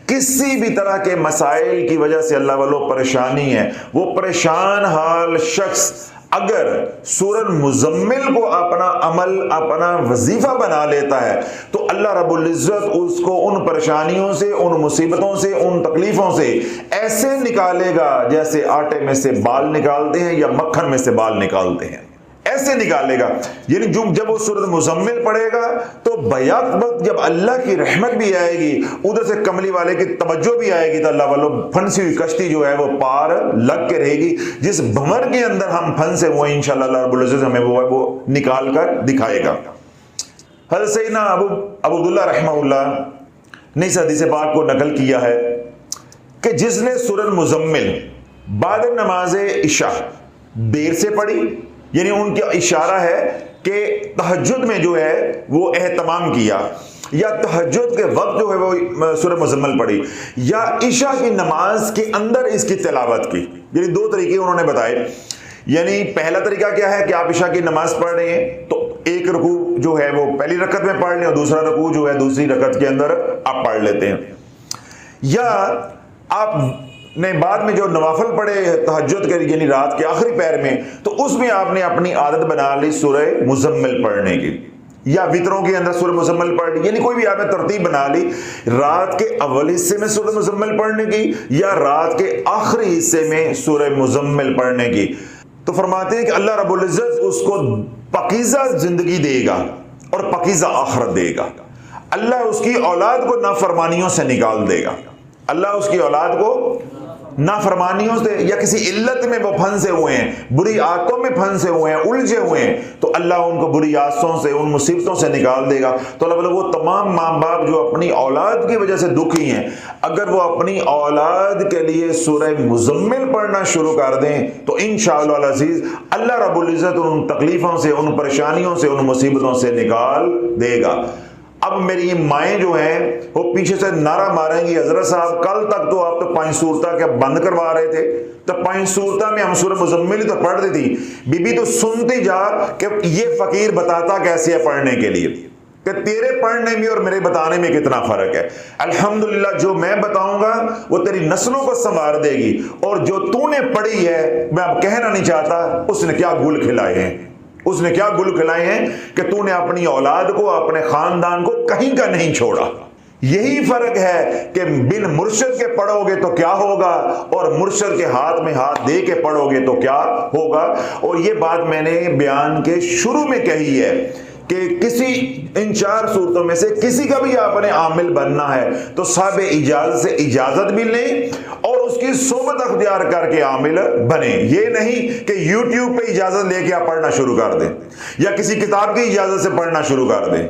کسی بھی طرح کے مسائل کی وجہ سے اللہ والو پریشانی ہے، وہ پریشان حال شخص اگر سورۃ مزمل کو اپنا عمل، اپنا وظیفہ بنا لیتا ہے تو اللہ رب العزت اس کو ان پریشانیوں سے، ان مصیبتوں سے، ان تکلیفوں سے ایسے نکالے گا جیسے آٹے میں سے بال نکالتے ہیں یا مکھن میں سے بال نکالتے ہیں، ایسے نکالے گا۔ یعنی جب وہ سورۃ مزمل پڑھے گا تو بیک وقت جب اللہ کی رحمت بھی آئے گی، ادھر سے کملی والے کی توجہ بھی آئے گی، تو اللہ والو پھنسی ہوئی کشتی جو ہے وہ پار لگ کے رہے گی، جس بھنور کے اندر ہم پھنسے ہوئے ہیں انشاءاللہ اللہ رب العزت ہمیں وہ نکال کر دکھائے گا۔ حضرت سیدنا ابو عبداللہ رحمہ اللہ نے اس حدیث پاک کو نقل کیا ہے کہ جس نے سورۃ مزمل بعد نماز عشاء دیر سے پڑھی، یعنی ان کا اشارہ ہے کہ تہجد میں جو ہے وہ اہتمام کیا، یا تہجد کے وقت جو ہے وہ سورۃ مزمل پڑھی، یا عشاء کی نماز کے اندر اس کی تلاوت کی۔ یعنی دو طریقے انہوں نے بتائے۔ یعنی پہلا طریقہ کیا ہے کہ آپ عشاء کی نماز پڑھ رہے ہیں تو ایک رکوع جو ہے وہ پہلی رکعت میں پڑھ لیں اور دوسرا رکوع جو ہے دوسری رکعت کے اندر آپ پڑھ لیتے ہیں، یا آپ نے بعد میں جو نوافل پڑھے تہجد کے یعنی رات کے آخری پہر میں، تو اس میں آپ نے اپنی عادت بنا لی سورہ مزمل پڑھنے کی، یا وطروں کے اندر سورہ مزمل پڑھ لی، یعنی کوئی بھی آپ نے ترتیب بنا لی رات کے اول حصے میں سورہ مزمل پڑھنے کی یا رات کے آخری حصے میں سورہ مزمل پڑھنے کی۔ تو فرماتے ہیں کہ اللہ رب العزت اس کو پاکیزہ زندگی دے گا اور پاکیزہ آخرت دے گا، اللہ اس کی اولاد کو نافرمانیوں سے نکال دے گا، اللہ اس کی اولاد کو نافرمانیوں سے یا کسی علت میں وہ پھنسے ہوئے ہیں، بری عادتوں میں پھنسے ہوئے ہیں، الجھے ہوئے ہیں، تو اللہ ان کو بری عادتوں سے، ان مصیبتوں سے نکال دے گا۔ تو اللہ وہ تمام ماں باپ جو اپنی اولاد کی وجہ سے دکھی ہیں، اگر وہ اپنی اولاد کے لیے سورہ مزمل پڑھنا شروع کر دیں تو انشاءاللہ العزیز اللہ رب العزت ان تکلیفوں سے، ان پریشانیوں سے، ان مصیبتوں سے نکال دے گا۔ اب میری یہ مائیں جو ہیں وہ پیچھے سے نعرہ ماریں گی، حضرت صاحب کل تک تو آپ تو 5 سورتہ کے بند کروا رہے تھے، تو 5 سورتہ میں ہم سورہ مزمل ہی تو پڑھ دی تھی۔ بی بی تو سنتی جا کہ یہ فقیر بتاتا کیسے ہے پڑھنے کے لیے، کہ تیرے پڑھنے میں اور میرے بتانے میں کتنا فرق ہے۔ الحمدللہ جو میں بتاؤں گا وہ تیری نسلوں کو سنوار دے گی، اور جو تو نے پڑھی ہے میں اب کہنا نہیں چاہتا اس نے کیا گل کھلائے ہیں، اس نے کیا گل کھلائے ہیں کہ تو نے اپنی اولاد کو، اپنے خاندان کو کہیں کا نہیں چھوڑا۔ یہی فرق ہے کہ بن مرشد کے پڑھو گے تو کیا ہوگا، اور مرشد کے ہاتھ میں ہاتھ دے کے پڑھو گے تو کیا ہوگا۔ اور یہ بات میں نے بیان کے شروع میں کہی ہے کہ کسی ان 4 صورتوں میں سے کسی کا بھی آپ نے عامل بننا ہے تو صاحب اجازت سے اجازت بھی لیں اور اس کی صحبت اختیار کر کے عامل بنے۔ یہ نہیں کہ یوٹیوب پہ اجازت لے کے آپ پڑھنا شروع کر دیں یا کسی کتاب کی اجازت سے پڑھنا شروع کر دیں۔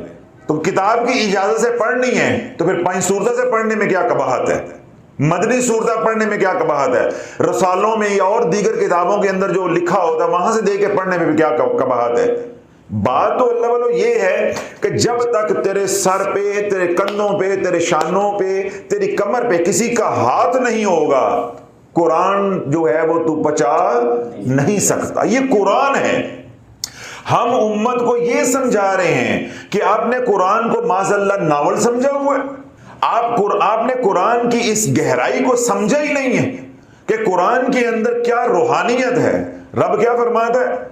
تو کتاب کی اجازت سے پڑھنی ہے تو پھر 5 صورتوں سے پڑھنے میں کیا قباحت ہے، مدنی صورتیں پڑھنے میں کیا قباحت ہے، رسالوں میں یا اور دیگر کتابوں کے اندر جو لکھا ہوتا ہے وہاں سے دے کے پڑھنے میں بھی کیا قباحت ہے۔ بات تو اللہ والو یہ ہے کہ جب تک تیرے سر پہ، تیرے کندھوں پہ، تیرے شانوں پہ، تیری کمر پہ کسی کا ہاتھ نہیں ہوگا، قرآن جو ہے وہ تو بچا نہیں سکتا۔ یہ قرآن ہے۔ ہم امت کو یہ سمجھا رہے ہیں کہ آپ نے قرآن کو معاذ اللہ ناول سمجھا ہوا ہے، آپ نے قرآن کی اس گہرائی کو سمجھا ہی نہیں ہے کہ قرآن کے اندر کیا روحانیت ہے۔ رب کیا فرماتا ہے،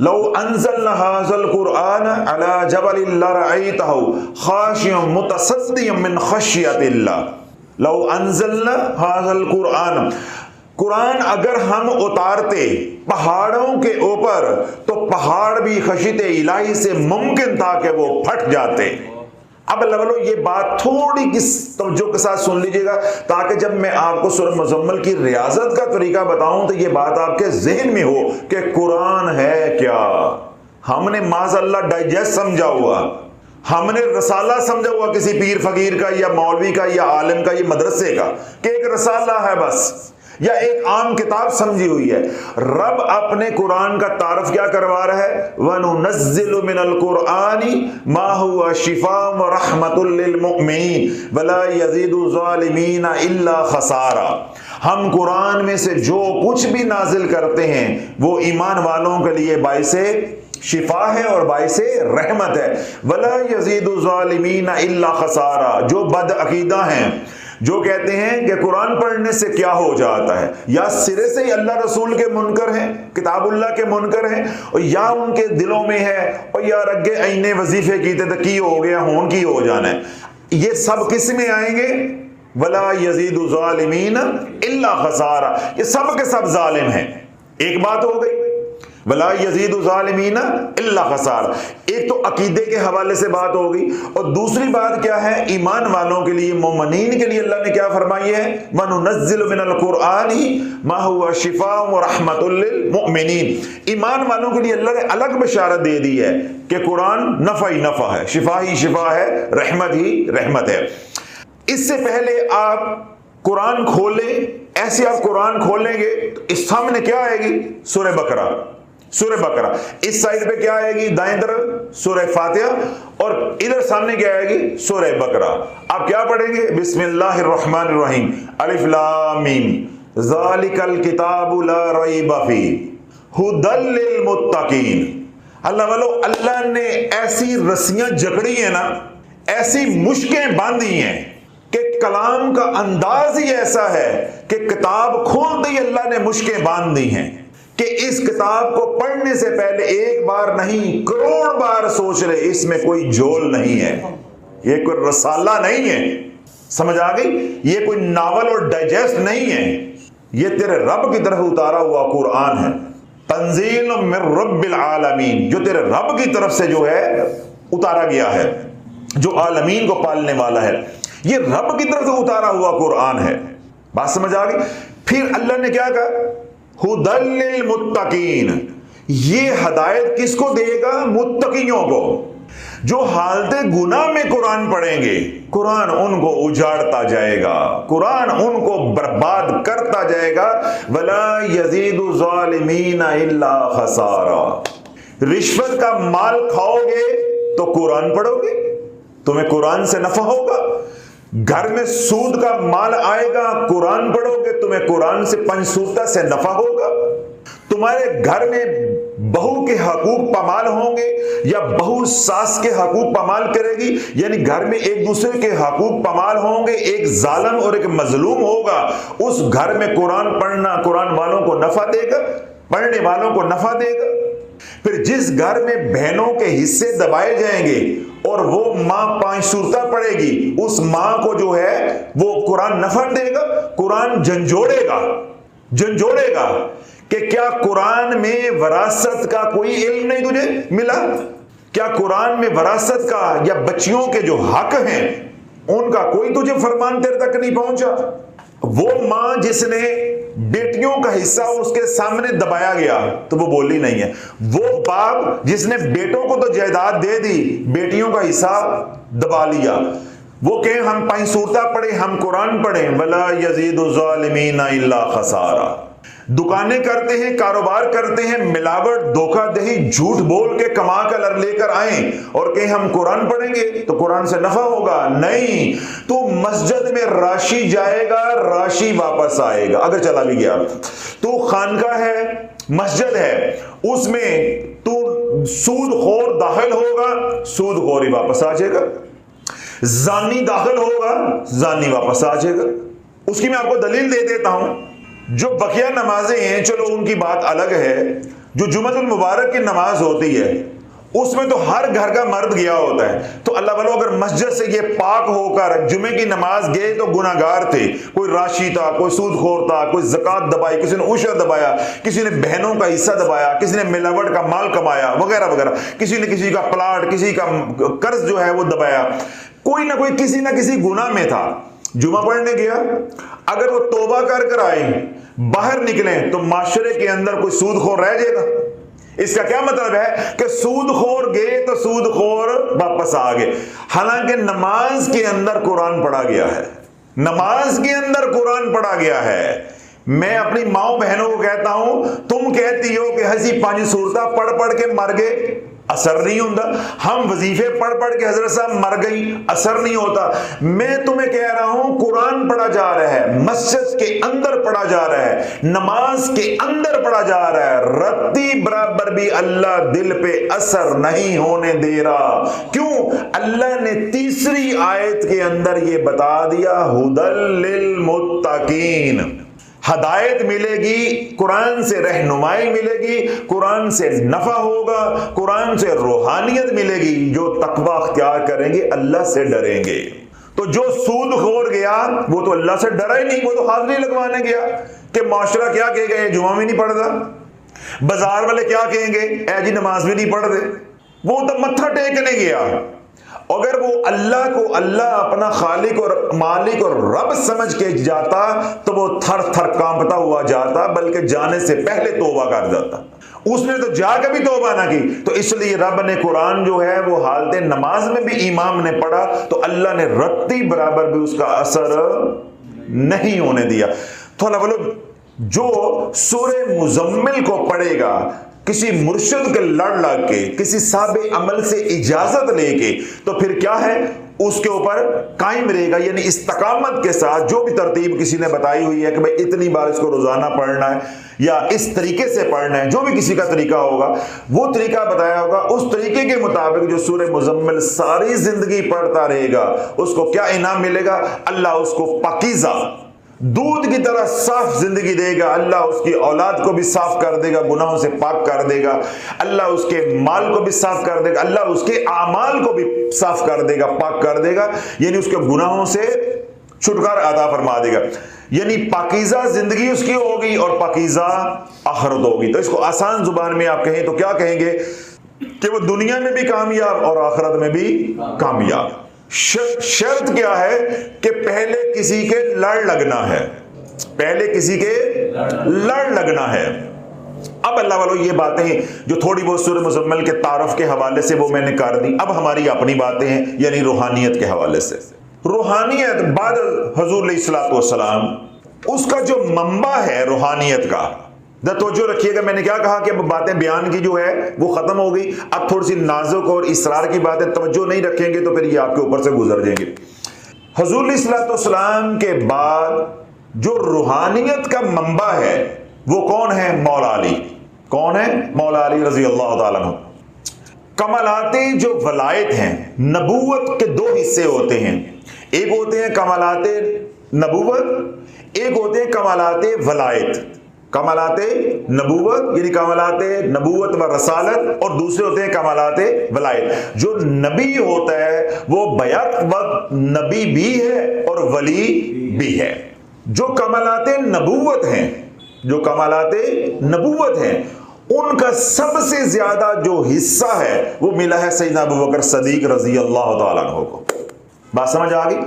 لو انزلنا هذا القرآن على جبل لرأيته خاشعا متصدعا من خشية الله۔ لو انزلنا هذا القرآن، قرآن اگر ہم اتارتے پہاڑوں کے اوپر تو پہاڑ بھی خشیت الہی سے ممکن تھا کہ وہ پھٹ جاتے۔ اب اللہ یہ بات تھوڑی کس توجہ کے ساتھ سن لیجئے گا تاکہ جب میں آپ کو سورہ مزمل کی ریاضت کا طریقہ بتاؤں تو یہ بات آپ کے ذہن میں ہو کہ قرآن ہے کیا۔ ہم نے معاذ اللہ ڈائجسٹ سمجھا ہوا، ہم نے رسالہ سمجھا ہوا کسی پیر فقیر کا یا مولوی کا یا عالم کا یا مدرسے کا کہ ایک رسالہ ہے بس، یا ایک عام کتاب سمجھی ہوئی ہے۔ رب اپنے قرآن کا تعارف کیا کروا رہا ہے؟ وَنُنَزِّلُ مِنَ الْقُرْآنِ مَا هُوَ شِفَاءٌ وَرَحْمَةٌ لِّلْمُؤْمِنِينَ وَلَا يَزِيدُ الظَّالِمِينَ إِلَّا خَسَارًا۔ ہم قرآن میں سے جو کچھ بھی نازل کرتے ہیں وہ ایمان والوں کے لیے باعث شفا ہے اور باعث رحمت ہے۔ وَلَا يَزِيدُ الظَّالِمِينَ إِلَّا خَسَارًا۔ جو بد عقیدہ ہیں، جو کہتے ہیں کہ قرآن پڑھنے سے کیا ہو جاتا ہے، یا سرے سے ہی اللہ رسول کے منکر ہیں، کتاب اللہ کے منکر ہیں، اور یا ان کے دلوں میں ہے اور یار اگے اینے وظیفے کیتے تو کی ہو گیا ہون کی ہو جانا ہے، یہ سب کس میں آئیں گے؟ وَلَا يَزِيدُ الظَّالِمِينَ إِلَّا خَسَارًا۔ یہ سب کے سب ظالم ہیں۔ ایک بات ہو گئی، وَلَا يَزِيدُ الظَّالِمِينَ إِلَّا خَسَارًا۔ ایک تو عقیدے کے حوالے سے بات ہو گئی، اور دوسری بات کیا ہے؟ ایمان والوں کے لیے، مومنین کے لیے اللہ نے کیا فرمائی ہے؟ وَنُنَزِّلُ مِنَ الْقُرْآنِ مَا هُوَ شِفَاءٌ وَرَحْمَةٌ لِّلْمُؤْمِنِينَ۔ ایمان والوں کے لیے اللہ نے الگ بشارت دے دی ہے کہ قرآن نفع ہی نفع ہے، شفا ہی شفا ہے، رحمت ہی رحمت ہے۔ اس سے پہلے آپ قرآن کھولیں، ایسے آپ قرآن کھولیں گے تو اس سامنے کیا آئے گی؟ سورہ بقرہ، سورہ بقرہ۔ اس سائڈ پہ کیا آئے گی؟ دائیں طرف سورہ فاتحہ، اور ادھر سامنے کیا آئے گی؟ سورہ بقرہ۔ آپ کیا پڑھیں گے؟ بسم اللہ الرحمن الرحیم، الف لام میم، ذالک الکتاب لا ریب فیہ ھدی للمتقین۔ اللہ والو، اللہ نے ایسی رسیاں جکڑی ہیں نا، ایسی مشکیں باندھی ہیں کہ کلام کا انداز ہی ایسا ہے کہ کتاب کھولتے ہی اللہ نے مشکیں باندھ دی ہیں کہ اس کتاب کو پڑھنے سے پہلے ایک بار نہیں کروڑ بار سوچ لے، اس میں کوئی جول نہیں ہے، یہ کوئی رسالہ نہیں ہے، سمجھ آ گئی؟ یہ کوئی ناول اور ڈائجسٹ نہیں ہے، یہ تیرے رب کی طرف اتارا ہوا قرآن ہے، تنزیل من رب العالمین، جو تیرے رب کی طرف سے جو ہے اتارا گیا ہے، جو عالمین کو پالنے والا ہے، یہ رب کی طرف سے اتارا ہوا قرآن ہے۔ بات سمجھ آ گئی؟ پھر اللہ نے کیا کہا؟ ھدی للمتقین۔ یہ ہدایت کس کو دے گا؟ متقیوں کو، جو حالت گناہ میں قرآن پڑھیں گے قرآن ان کو اجاڑتا جائے گا، قرآن ان کو برباد کرتا جائے گا۔ وَلَا يَزِيدُ الظَّالِمِينَ إِلَّا خَسَارًا۔ رشوت کا مال کھاؤ گے تو قرآن پڑھو گے، تمہیں قرآن سے نفع ہوگا۔ گھر میں سود کا مال آئے گا، قرآن پڑھو گے، تمہیں قرآن سے پنجسوتا سے نفع ہوگا۔ تمہارے گھر میں بہو کے حقوق پامال ہوں گے، یا بہو ساس کے حقوق پامال کرے گی، یعنی گھر میں ایک دوسرے کے حقوق پامال ہوں گے، ایک ظالم اور ایک مظلوم ہوگا، اس گھر میں قرآن پڑھنا قرآن والوں کو نفع دے گا، پڑھنے والوں کو نفع دے گا۔ پھر جس گھر میں بہنوں کے حصے دبائے جائیں گے اور وہ ماں پانچ سورتہ پڑھے گی، اس ماں کو جو ہے وہ قرآن نفع دے گا، قرآن جھنجھوڑے گا، جھنجھوڑے گا کہ کیا قرآن میں وراثت کا کوئی علم نہیں تجھے ملا؟ کیا قرآن میں وراثت کا یا بچیوں کے جو حق ہیں ان کا کوئی تجھے فرمان تیرے تک نہیں پہنچا؟ وہ ماں جس نے بیٹیوں کا حصہ اس کے سامنے دبایا گیا تو وہ بولی نہیں ہے، وہ باپ جس نے بیٹوں کو تو جائیداد دے دی، بیٹیوں کا حصہ دبا لیا، وہ کہیں ہم پانچ سورتہ پڑھیں، ہم قرآن پڑھیں، وَلَا يَزِيدُ الظَّالِمِينَ إِلَّا خَسَارًا۔ دکانیں کرتے ہیں، کاروبار کرتے ہیں، ملاوٹ، دھوکہ دہی، جھوٹ بول کے کما کر لے کر آئیں اور کہیں ہم قرآن پڑھیں گے تو قرآن سے نفع ہوگا، نہیں، تو مسجد میں راشی جائے گا، راشی واپس آئے گا اگر چلا بھی گیا۔ تو خانقاہ ہے، مسجد ہے، اس میں تو سود خور داخل ہوگا، سود خور ہی واپس آ جائے گا، زانی داخل ہوگا، زانی واپس آ جائے گا۔ اس کی میں آپ کو دلیل دے دیتا ہوں، جو بقیہ نمازیں ہیں چلو ان کی بات الگ ہے، جو جمعۃ المبارک کی نماز ہوتی ہے اس میں تو ہر گھر کا مرد گیا ہوتا ہے، تو اللہ والو اگر مسجد سے یہ پاک ہو کر جمعے کی نماز گئے تو گناہ گار تھے، کوئی راشی تھا، کوئی سود خور تھا، کوئی زکوٰۃ دبائی، کسی نے عشر دبایا، کسی نے بہنوں کا حصہ دبایا، کسی نے ملاوٹ کا مال کمایا وغیرہ وغیرہ، کسی نے کسی کا پلاٹ، کسی کا قرض جو ہے وہ دبایا، کوئی نہ کوئی کسی نہ کسی گناہ میں تھا۔ جمعہ پڑھنے گیا، اگر وہ توبہ کر آئے، باہر نکلیں تو معاشرے کے اندر کوئی سود خور رہ جائے گا۔ اس کا کیا مطلب ہے کہ سود خور گئے تو تو سود خور واپس آ گئے. حالانکہ نماز کے اندر قرآن پڑھا گیا ہے, نماز کے اندر قرآن پڑھا گیا ہے. میں اپنی ماؤں بہنوں کو کہتا ہوں, تم کہتی ہو کہ حضی 5 سورتاں پڑھ پڑھ کے مر گئے, اثر نہیں ہوتا. ہم وظیفے پڑھ پڑھ کے حضرت صاحب مر گئی, اثر نہیں ہوتا. میں تمہیں کہہ رہا ہوں قرآن پڑھا جا رہا ہے, مسجد کے اندر پڑھا جا رہا ہے, نماز کے اندر پڑھا جا رہا ہے, رتی برابر بھی اللہ دل پہ اثر نہیں ہونے دے رہا. کیوں؟ اللہ نے تیسری آیت کے اندر یہ بتا دیا, ہدی للمتقین, ہدایت ملے گی, قرآن سے رہنمائی ملے گی, قرآن سے نفع ہوگا, قرآن سے روحانیت ملے گی. جو تقوی اختیار کریں گے اللہ سے ڈریں گے. تو جو سود خور گیا وہ تو اللہ سے ڈرا ہی نہیں, وہ تو حاضری لگوانے گیا کہ معاشرہ کیا کہے گا, یہ جمعہ بھی نہیں پڑھتا. بازار والے کیا کہیں گے, اے جی نماز بھی نہیں پڑھتے. وہ تو متھا ٹیکنے گیا. اگر وہ اللہ کو اللہ اپنا خالق اور مالک اور رب سمجھ کے جاتا تو وہ تھر تھر کانپتا ہوا جاتا, بلکہ جانے سے پہلے توبہ کر جاتا. اس نے تو جا کے بھی توبہ نہ کی. تو اس لیے رب نے قرآن جو ہے وہ حالت نماز میں بھی امام نے پڑھا تو اللہ نے رتی برابر بھی اس کا اثر نہیں ہونے دیا. تو اللہ بولو, جو سورہ مزمل کو پڑھے گا کسی مرشد کے لڑ لگ کے, کسی صاحب عمل سے اجازت لے کے, تو پھر کیا ہے, اس کے اوپر قائم رہے گا. یعنی استقامت کے ساتھ جو بھی ترتیب کسی نے بتائی ہوئی ہے کہ بھئی اتنی بار اس کو روزانہ پڑھنا ہے یا اس طریقے سے پڑھنا ہے, جو بھی کسی کا طریقہ ہوگا وہ طریقہ بتایا ہوگا, اس طریقے کے مطابق جو سورہ مزمل ساری زندگی پڑھتا رہے گا, اس کو کیا انعام ملے گا, اللہ اس کو پاکیزہ دودھ کی طرح صاف زندگی دے گا. اللہ اس کی اولاد کو بھی صاف کر دے گا, گناہوں سے پاک کر دے گا. اللہ اس کے مال کو بھی صاف کر دے گا, اللہ اس کے اعمال کو بھی صاف کر دے گا, پاک کر دے گا. یعنی اس کے گناہوں سے چھٹکارا عطا فرما دے گا. یعنی پاکیزہ زندگی اس کی ہوگی اور پاکیزہ آخرت ہوگی. تو اس کو آسان زبان میں آپ کہیں تو کیا کہیں گے کہ وہ دنیا میں بھی کامیاب اور آخرت میں بھی کامیاب. شرط کیا ہے کہ پہلے کسی کے لڑ لگنا ہے, پہلے کسی کے لڑ لگنا ہے. اب اللہ والو یہ باتیں جو تھوڑی بہت سورہ مزمل کے تعارف کے حوالے سے وہ میں نے کر دی. اب ہماری اپنی باتیں ہیں, یعنی روحانیت کے حوالے سے. روحانیت بعد حضور علیہ الصلوۃ والسلام اس کا جو منبع ہے روحانیت کا, توجہ رکھیے گا, میں نے کیا کہا کہ باتیں بیان کی جو ہے وہ ختم ہو گئی. اب تھوڑی سی نازک اور اسرار کی باتیں توجہ نہیں رکھیں گے تو پھر یہ آپ کے اوپر سے گزر جائیں گے. حضور علیہ الصلوۃ والسلام کے بعد جو روحانیت کا منبع ہے وہ کون ہے, مولا علی. کون ہے, مولا علی رضی اللہ تعالیٰ عنہ. کمالات جو ولایت ہیں, نبوت کے 2 حصے ہوتے ہیں, ایک ہوتے ہیں کمالات نبوت, ایک ہوتے ہیں کمالات ولایت. کمالات نبوت یعنی کمالات نبوت و رسالت, اور دوسرے ہوتے ہیں کمالات ولایت. جو نبی ہوتا ہے وہ بیک وقت نبی بھی ہے اور ولی بھی ہے. جو کمالات نبوت ہیں, جو کمالات نبوت ہیں, ان کا سب سے زیادہ جو حصہ ہے وہ ملا ہے سیدنا ابوبکر صدیق رضی اللہ تعالیٰ عنہ کو. بات سمجھ آ گئی؟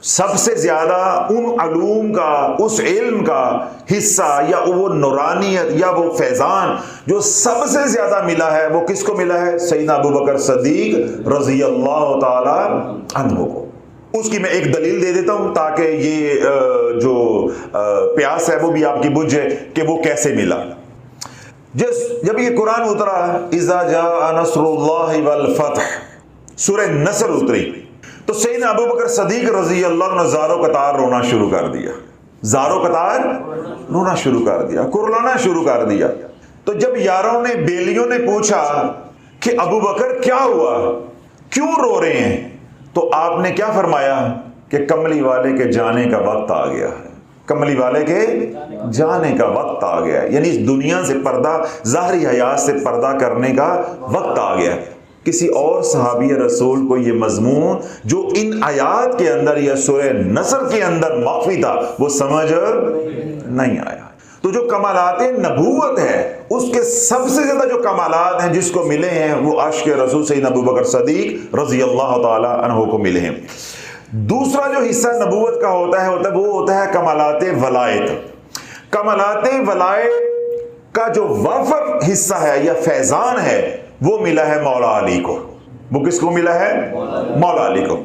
سب سے زیادہ ان علوم کا, اس علم کا حصہ یا وہ نورانیت یا وہ فیضان جو سب سے زیادہ ملا ہے وہ کس کو ملا ہے, سیدنا ابوبکر صدیق رضی اللہ تعالی عنہ کو. اس کی میں ایک دلیل دے دیتا ہوں تاکہ یہ جو پیاس ہے وہ بھی آپ کی بجھ جائے کہ وہ کیسے ملا. جب یہ قرآن اترا, اذا جاء نصر اللہ والفتح, سورہ نصر اتری, تو سیدنا ابوبکر صدیق رضی اللہ عنہ زارو قطار رونا شروع کر دیا, زارو قطار رونا شروع کر دیا, کرلانا شروع کر دیا. تو جب یاروں نے, بیلیوں نے پوچھا کہ ابوبکر کیا ہوا, کیوں رو رہے ہیں, تو آپ نے کیا فرمایا کہ کملی والے کے جانے کا وقت آ گیا ہے, کملی والے کے جانے کا وقت آ گیا ہے. یعنی اس دنیا سے پردہ, ظاہری حیات سے پردہ کرنے کا وقت آ گیا ہے. کسی اور صحابی رسول کو یہ مضمون جو ان آیات کے اندر یا سورہ نصر کے اندر مخفی تھا وہ سمجھ نہیں آیا. تو جو کمالات نبوت ہے اس کے سب سے زیادہ جو کمالات ہیں جس کو ملے ہیں وہ عاشق رسول سیدنا ابوبکر صدیق رضی اللہ تعالی عنہ کو ملے ہیں. دوسرا جو حصہ نبوت کا ہوتا ہے وہ ہوتا ہے کمالات ولایت. کمالات ولایت کا جو وافر حصہ ہے یا فیضان ہے وہ ملا ہے مولا علی کو. وہ کس کو ملا ہے؟ مولا علی کو۔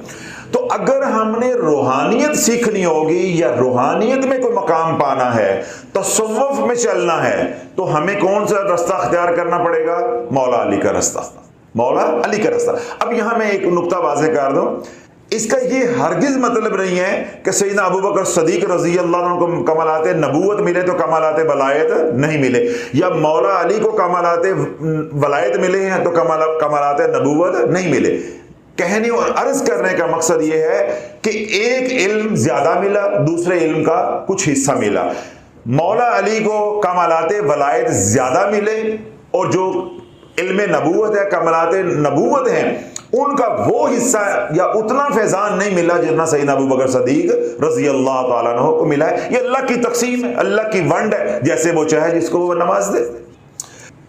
تو اگر ہم نے روحانیت سیکھنی ہوگی یا روحانیت میں کوئی مقام پانا ہے، تصوف میں چلنا ہے، تو ہمیں کون سا رستہ اختیار کرنا پڑے گا؟ مولا علی کا رستہ، مولا علی کا رستہ۔ اب یہاں میں ایک نقطہ واضح کر دوں، اس کا یہ ہرگز مطلب نہیں ہے کہ سیدنا ابوبکر صدیق رضی اللہ عنہ کو کمالات نبوت ملے تو کمالات ولایت نہیں ملے، یا مولا علی کو کمالات ولایت ملے ہیں تو کمالات نبوت نہیں ملے۔ کہنے اور عرض کرنے کا مقصد یہ ہے کہ ایک علم زیادہ ملا، دوسرے علم کا کچھ حصہ ملا۔ مولا علی کو کمالات ولایت زیادہ ملے، اور جو علم نبوت ہے، کمالات نبوت ہیں، ان کا وہ حصہ یا اتنا فیضان نہیں ملا جتنا سیدنا ابوبکر صدیق رضی اللہ تعالیٰ عنہ کو ملا ہے۔ یہ اللہ کی تقسیم ہے، اللہ کی ونڈ ہے، جیسے وہ چاہے جس کو وہ نواز دے۔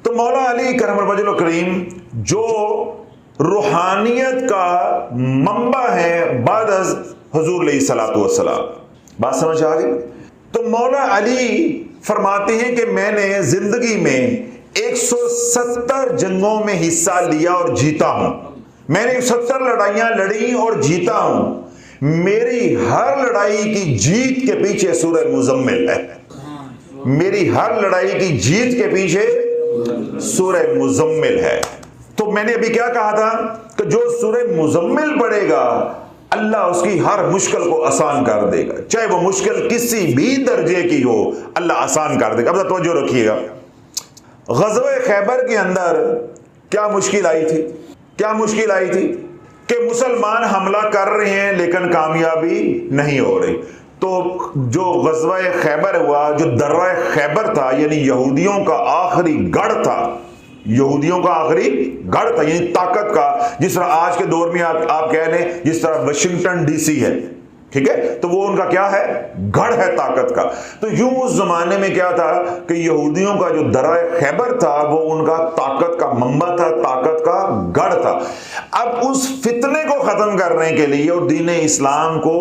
تو مولا علی کرم الوجہ الکریم جو روحانیت کا منبع ہے بعد از حضور علیہ الصلوۃ والسلام، بات سمجھ آ گئی؟ تو مولا علی فرماتے ہیں کہ میں نے زندگی میں 170 جنگوں میں حصہ لیا اور جیتا ہوں، میں نے 70 لڑائیاں لڑی اور جیتا ہوں، میری ہر لڑائی کی جیت کے پیچھے سورہ مزمل ہے، میری ہر لڑائی کی جیت کے پیچھے سورہ مزمل ہے۔ تو میں نے ابھی کیا کہا تھا کہ جو سورہ مزمل پڑھے گا اللہ اس کی ہر مشکل کو آسان کر دے گا، چاہے وہ مشکل کسی بھی درجے کی ہو، اللہ آسان کر دے گا۔ اب توجہ رکھیے گا، غزوہ خیبر کے اندر کیا مشکل آئی تھی؟ کیا مشکل آئی تھی کہ مسلمان حملہ کر رہے ہیں لیکن کامیابی نہیں ہو رہی۔ تو جو غزوہ خیبر ہوا، جو درہ خیبر تھا، یعنی یہودیوں کا آخری گڑھ تھا، یہودیوں کا آخری گڑھ تھا، یعنی طاقت کا، جس طرح آج کے دور میں آپ کہہ لیں جس طرح واشنگٹن ڈی سی ہے، ٹھیک ہے، تو وہ ان کا کیا ہے؟ گڑھ ہے طاقت کا۔ تو یوں اس زمانے میں کیا تھا کہ یہودیوں کا جو درہ خیبر تھا وہ ان کا طاقت کا منبع تھا، طاقت کا گڑھ تھا۔ اب اس فتنے کو ختم کرنے کے لیے اور دین اسلام کو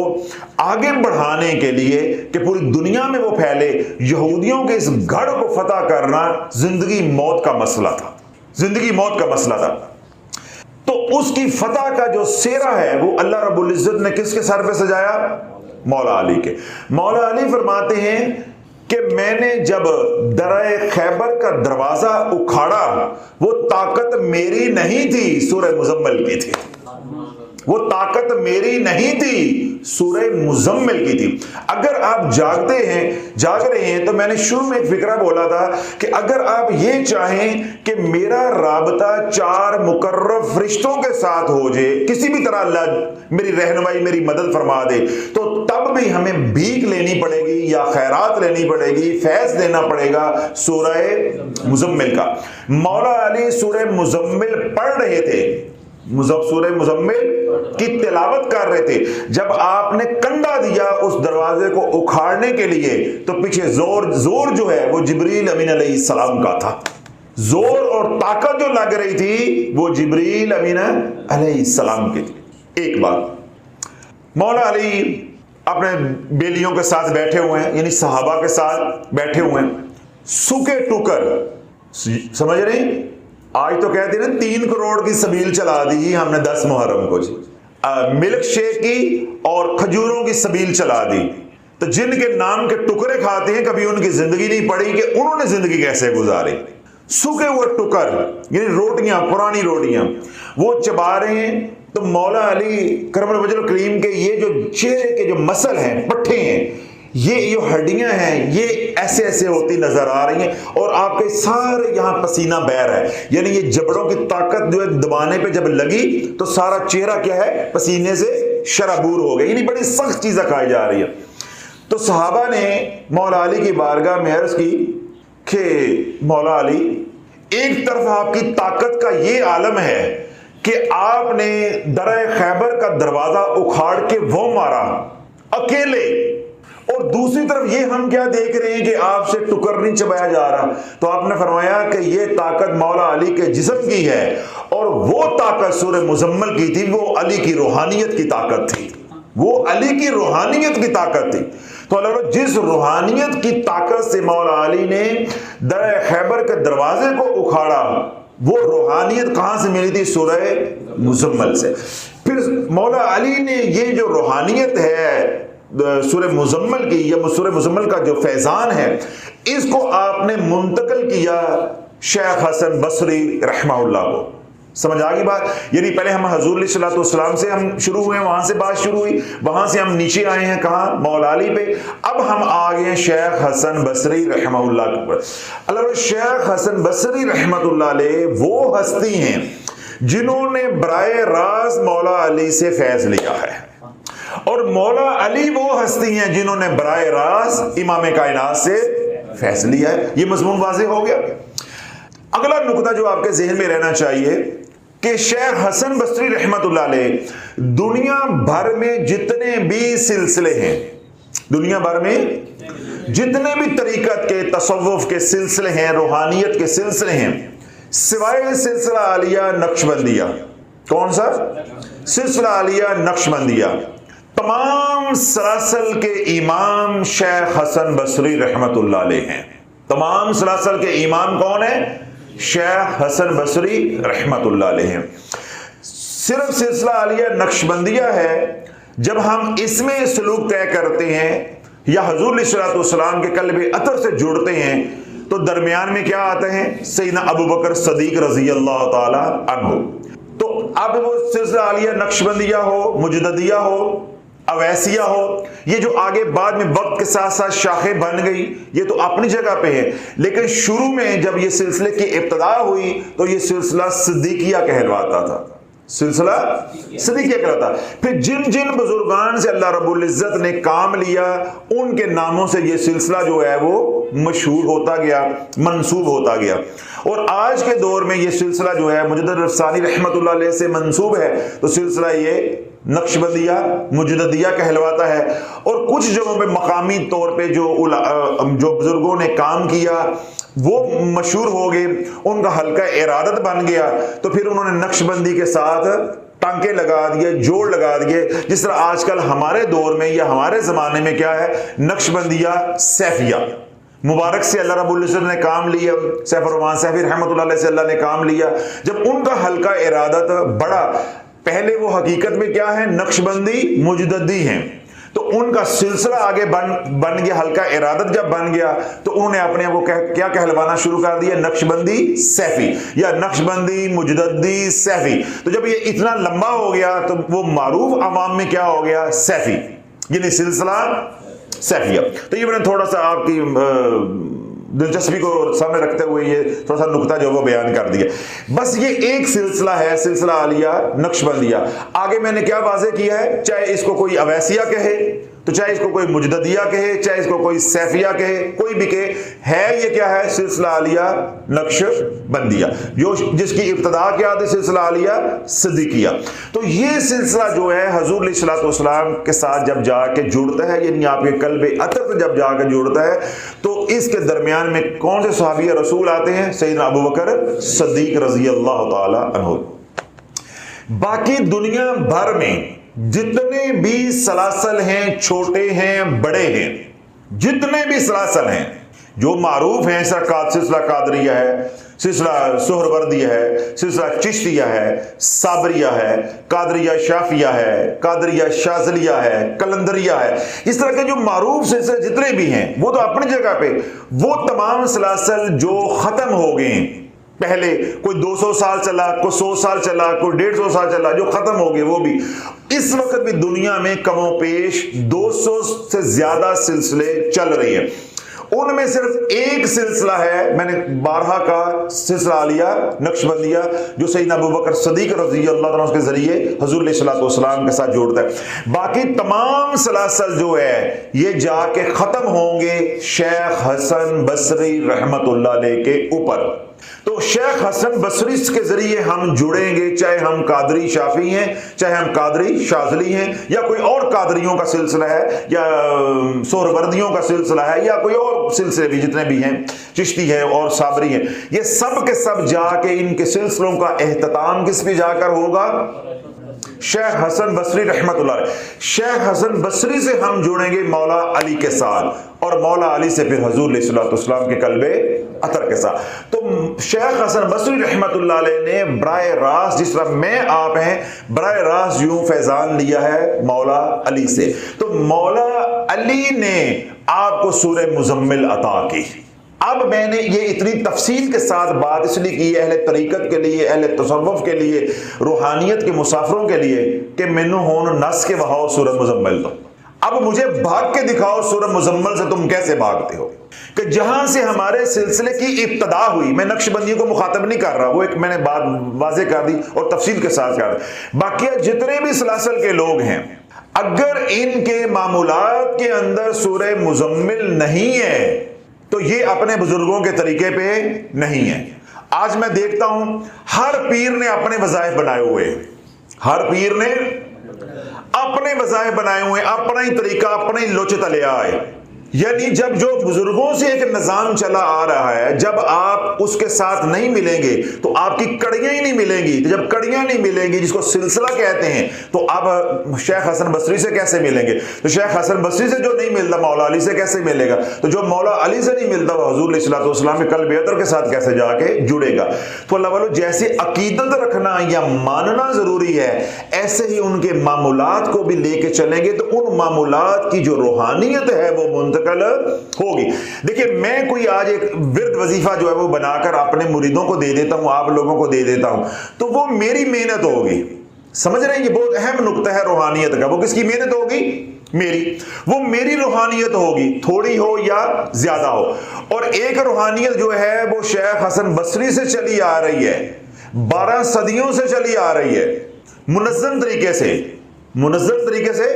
آگے بڑھانے کے لیے کہ پوری دنیا میں وہ پھیلے، یہودیوں کے اس گڑھ کو فتح کرنا زندگی موت کا مسئلہ تھا، زندگی موت کا مسئلہ تھا۔ تو اس کی فتح کا جو سیرا ہے وہ اللہ رب العزت نے کس کے سر پہ سجایا؟ مولا علی کے۔ مولا علی فرماتے ہیں کہ میں نے جب درہ خیبر کا دروازہ اکھاڑا، وہ طاقت میری نہیں تھی، سورہ مزمل کی تھی، وہ طاقت میری نہیں تھی، سورہ مزمل کی تھی۔ اگر آپ جاگ رہے ہیں تو میں نے شروع میں ایک فکرہ بولا تھا کہ اگر آپ یہ چاہیں کہ میرا رابطہ 4 مقرب فرشتوں کے ساتھ ہو جائے، کسی بھی طرح اللہ میری رہنمائی، میری مدد فرما دے، تو تب بھی ہمیں بھیک لینی پڑے گی یا خیرات لینی پڑے گی، فیض دینا پڑے گا سورہ مزمل کا۔ مولا علی سورہ مزمل پڑھ رہے تھے، سورہ مزمل کی تلاوت کر رہے تھے، جب آپ نے کنڈا دیا اس دروازے کو اکھاڑنے کے لیے تو پیچھے زور جو ہے وہ جبریل امین علیہ السلام کا تھا، زور اور طاقت جو لگ رہی تھی وہ جبریل امین علیہ السلام کی تھی۔ ایک بات، مولا علی اپنے بیلیوں کے ساتھ بیٹھے ہوئے ہیں، یعنی صحابہ کے ساتھ بیٹھے ہوئے ہیں، سوکھے ٹوکر، سمجھ رہے ہیں؟ آج تو کہتے ہیں 3 کروڑ کی سبیل چلا دی ہم نے 10 محرم کو، جی ملک شیک کی اور کھجوروں کی سبیل چلا دی۔ تو جن کے نام کے ٹکڑے کھاتے ہیں کبھی ان کی زندگی نہیں پڑی کہ انہوں نے زندگی کیسے گزاری۔ سوکھے ہوئے ٹکر یعنی روٹیاں، پرانی روٹیاں وہ چبا رہے ہیں۔ تو مولا علی کرم الوجہ الکریم کے یہ جو چہرے کے جو مسل ہیں، پٹھے ہیں، یہ جو ہڈیاں ہیں، یہ ایسے ایسے ہوتی نظر آ رہی ہیں، اور آپ کے سارے یہاں پسینہ بہہ رہا ہے، یعنی یہ جبڑوں کی طاقت جو ہے دبانے پہ جب لگی تو سارا چہرہ کیا ہے؟ پسینے سے شرابور ہو گیا، یعنی بڑی سخت چیزیں کھائی جا رہی ہیں۔ تو صحابہ نے مولا علی کی بارگاہ میں عرض کی کہ مولا علی، ایک طرف آپ کی طاقت کا یہ عالم ہے کہ آپ نے درہ خیبر کا دروازہ اکھاڑ کے وہ مارا اکیلے، اور دوسری طرف یہ ہم کیا دیکھ رہے ہیں کہ آپ سے ٹکر نہیں چبایا جا رہا۔ تو آپ نے فرمایا کہ یہ طاقت مولا علی کے جسم کی ہے، اور وہ طاقت سورہ مزمل کی تھی، وہ علی کی روحانیت کی طاقت تھی، وہ علی کی روحانیت کی طاقت تھی۔ تو اللہ جس روحانیت کی طاقت سے مولا علی نے درہ خیبر کے دروازے کو اکھاڑا، وہ روحانیت کہاں سے ملی تھی؟ سورہ مزمل سے۔ پھر مولا علی نے یہ جو روحانیت ہے سورہ مزمل کی، یا سورہ مزمل کا جو فیضان ہے، اس کو آپ نے منتقل کیا شیخ حسن بصری رحمہ اللہ کو۔ سمجھ آگی بات؟ یعنی پہلے ہم حضور علیہ الصلوۃ والسلام سے ہم شروع ہوئے، وہاں سے بات شروع ہوئی، وہاں سے ہم نیچے آئے ہیں کہاں؟ مولا علی پہ۔ اب ہم آ گئے ہیں شیخ حسن بصری رحمہ اللہ کے اوپر۔ اللہ، شیخ حسن بصری رحمۃ اللہ علیہ وہ ہستی ہیں جنہوں نے براہ راست مولا علی سے فیض لیا ہے، اور مولا علی وہ ہستی ہیں جنہوں نے براہ راست امام کائنات سے فیض لیا ہے۔ یہ مضمون واضح ہو گیا۔ اگلا نقطہ جو آپ کے ذہن میں رہنا چاہیے کہ شیخ حسن بصری رحمت اللہ علیہ دنیا بھر میں جتنے بھی سلسلے ہیں، دنیا بھر میں جتنے بھی طریقت کے، تصوف کے سلسلے ہیں، روحانیت کے سلسلے ہیں، سوائے سلسلہ عالیہ نقشبندیہ، کون سا؟ سلسلہ عالیہ نقشبندیہ، تمام سلاسل کے امام شیخ حسن بصری رحمت اللہ علیہ ہیں۔ تمام سلاسل کے امام کون ہیں؟ شیخ حسن بصری رحمت اللہ علیہ ہیں۔ صرف سلسلہ عالیہ نقشبندیہ ہے جب ہم اس میں سلوک طے کرتے ہیں یا حضور علیہ الصلوۃ والسلام کے قلب اطہر سے جڑتے ہیں، تو درمیان میں کیا آتے ہیں؟ سیدنا ابو بکر صدیق رضی اللہ تعالی عنہ۔ تو اب وہ سلسلہ عالیہ نقشبندیہ ہو، مجددیہ ہو، اویسیہ ہو، یہ جو آگے بعد میں وقت کے ساتھ ساتھ شاخیں بن گئی، یہ تو اپنی جگہ پہ ہے، لیکن شروع میں جب یہ سلسلے کی ابتدا ہوئی تو یہ سلسلہ صدیقیہ کہلواتا تھا، سلسلہ صدیقیہ کہلاتا۔ پھر جن جن بزرگان سے اللہ رب العزت نے کام لیا، ان کے ناموں سے یہ سلسلہ جو ہے وہ مشہور ہوتا گیا، منسوب ہوتا گیا۔ اور آج کے دور میں یہ سلسلہ جو ہے مجدد رفسانی رحمت اللہ علیہ سے منسوب ہے، تو سلسلہ یہ نقشبندیہ مجددیہ کہلواتا ہے۔ اور کچھ جگہوں پہ مقامی طور پہ جو بزرگوں نے کام کیا وہ مشہور ہو گئے، ان کا حلقہ ارادت بن گیا، تو پھر انہوں نے نقشبندی کے ساتھ ٹانکے لگا دیے، جوڑ لگا دیے، جس طرح آج کل ہمارے دور میں یا ہمارے زمانے میں کیا ہے؟ نقشبندیہ سیفیہ۔ مبارک سے اللہ رب العزت نے کام لیا، سیف الرحمان سیفی رحمۃ اللہ علیہ سے اللہ نے کام لیا۔ جب ان کا حلقہ ارادت بڑا، پہلے وہ حقیقت میں کیا ہے؟ نقشبندی مجددی ہیں، تو ان کا سلسلہ آگے بن گیا، حلقہ ارادت جب بن گیا تو انہوں نے اپنے آپ کو کیا کہلوانا شروع کر دیا؟ نقشبندی سیفی یا نقشبندی مجددی سیفی۔ تو جب یہ اتنا لمبا ہو گیا تو وہ معروف عوام میں کیا ہو گیا؟ سیفی، یعنی سلسلہ سیفیہ۔ تو یہ میں نے تھوڑا سا آپ کی دلچسپی کو سامنے رکھتے ہوئے یہ تھوڑا سا نقطہ جو وہ بیان کر دیا۔ بس یہ ایک سلسلہ ہے، سلسلہ عالیہ نقشبندیہ۔ آگے میں نے کیا واضح کیا ہے؟ چاہے اس کو کوئی اویسیہ کہے، تو چاہے اس کو کوئی مجددیہ کہے، چاہے اس کو کوئی سیفیہ کہے، کوئی بھی کہے، ہے یہ کیا ہے؟ سلسلہ عالیہ نقشبندیہ، جس کی ابتدا کیا تھی؟ سلسلہ عالیہ صدیقیہ۔ تو یہ سلسلہ جو ہے حضور علیہ الصلوۃ والسلام کے ساتھ جب جا کے جڑتا ہے، یعنی آپ کے قلب اطہر سے جب جا کے جڑتا ہے، تو اس کے درمیان میں کون سے صحابی رسول آتے ہیں؟ سیدنا ابو بکر صدیق رضی اللہ تعالی عنہ۔ باقی دنیا بھر میں جتنے بھی سلاسل ہیں، چھوٹے ہیں بڑے ہیں، جتنے بھی سلاسل ہیں جو معروف ہیں، سلسلہ قادریہ ہے، سلسلہ سہروردیہ ہے، سلسلہ چشتیہ ہے، صابریہ ہے، قادریہ شافیہ ہے، قادریہ شاذلیہ ہے، قلندریہ ہے، اس طرح کے جو معروف سلسلے جتنے بھی ہیں وہ تو اپنی جگہ پہ، وہ تمام سلاسل جو ختم ہو گئے ہیں، پہلے کوئی 200 سال چلا، کوئی 100 سال چلا، کوئی 150 سال چلا، جو ختم ہو گئے وہ بھی اس وقت بھی دنیا میں کم و بیش 200 سے زیادہ سلسلے چل رہے ہیں۔ ان میں صرف ایک سلسلہ ہے، میں نے بارہا کا سلسلہ عالیہ نقشبندیہ، جو سیدنا ابو بکر صدیق رضی اللہ عنہ کے ذریعے حضور علیہ الصلوۃ والسلام کے ساتھ جوڑتا ہے۔ باقی تمام سلاسل جو ہے یہ جا کے ختم ہوں گے شیخ حسن بصری رحمت اللہ علیہ کے اوپر۔ تو شیخ حسن بصری کے ذریعے ہم جڑیں گے، چاہے ہم قادری شافی ہیں، چاہے ہم قادری شاذلی ہیں، یا کوئی اور قادریوں کا سلسلہ ہے، یا سہروردیوں کا سلسلہ ہے، یا کوئی اور سلسلے بھی جتنے بھی ہیں، چشتی ہے اور صابری ہیں، یہ سب کے سب جا کے ان کے سلسلوں کا اہتمام کس پہ جا کر ہوگا؟ شیخ حسن بصری رحمت اللہ علیہ۔ شیخ حسن بصری سے ہم جڑیں گے مولا علی کے ساتھ، اور مولا علی سے پھر حضور علیہ الصلوۃ والسلام کے قلب اطہر کے ساتھ۔ تو شیخ حسن بصری رحمۃ اللہ علیہ نے براہ راست، جس طرح میں آپ ہیں، براہ راست یوں فیضان لیا ہے مولا علی سے، تو مولا علی نے آپ کو سورہ مزمل عطا کی۔ اب میں نے یہ اتنی تفصیل کے ساتھ بات اس لیے کی اہل طریقت کے لیے، اہل تصوف کے لیے، روحانیت کے مسافروں کے لیے، کہ مینو ہون نس کے بہاؤ سورہ مزمل۔ تو اب مجھے بھاگ کے دکھاؤ سورہ مزمل سے تم کیسے بھاگتے ہو، کہ جہاں سے ہمارے سلسلے کی ابتدا ہوئی، میں نقش بندیوں کو مخاطب نہیں کر رہا، وہ ایک میں نے بات واضح کر دی اور تفصیل کے ساتھ کر دی، باقی جتنے بھی سلاسل کے لوگ ہیں اگر ان کے معمولات کے اندر سورہ مزمل نہیں ہے تو یہ اپنے بزرگوں کے طریقے پہ نہیں ہے۔ آج میں دیکھتا ہوں ہر پیر نے اپنے وظائف بنائے ہوئے، ہر پیر نے اپنے وظائف بنائے ہوئے، اپنا ہی طریقہ، اپنے ہی لوچے تلے آئے۔ یعنی جب جو بزرگوں سے ایک نظام چلا آ رہا ہے، جب آپ اس کے ساتھ نہیں ملیں گے تو آپ کی کڑیاں ہی نہیں ملیں گی، تو جب کڑیاں نہیں ملیں گی جس کو سلسلہ کہتے ہیں، تو آپ شیخ حسن بصری سے کیسے ملیں گے؟ تو شیخ حسن بصری سے جو نہیں ملتا مولا علی سے کیسے ملے گا؟ تو جو مولا علی سے نہیں ملتا وہ حضور علیہ الصلوۃ والسلام کے قلب اطہر کے ساتھ کیسے جا کے جڑے گا؟ تو اللہ والو جیسے عقیدت رکھنا یا ماننا ضروری ہے، ایسے ہی ان کے معمولات کو بھی لے کے چلیں گے تو ان معمولات کی جو روحانیت ہے وہ منتقل ہوگی۔ دیکھیں میں کوئی آج ایک ورد وظیفہ جو ہے وہ بنا کر اپنے مریدوں کو دے دیتا ہوں، آپ لوگوں کو دے دیتا ہوں، تو وہ میری محنت ہوگی، سمجھ رہے ہیں؟ یہ بہت اہم نقطہ ہے روحانیت کا۔ وہ کس کی محنت ہوگی؟ میری۔ وہ میری روحانیت ہوگی، تھوڑی ہو یا زیادہ ہو۔ اور ایک روحانیت جو ہے وہ شیخ حسن بصری سے چلی آ رہی ہے، 12 صدیوں سے چلی آ رہی ہے، منظم طریقے سے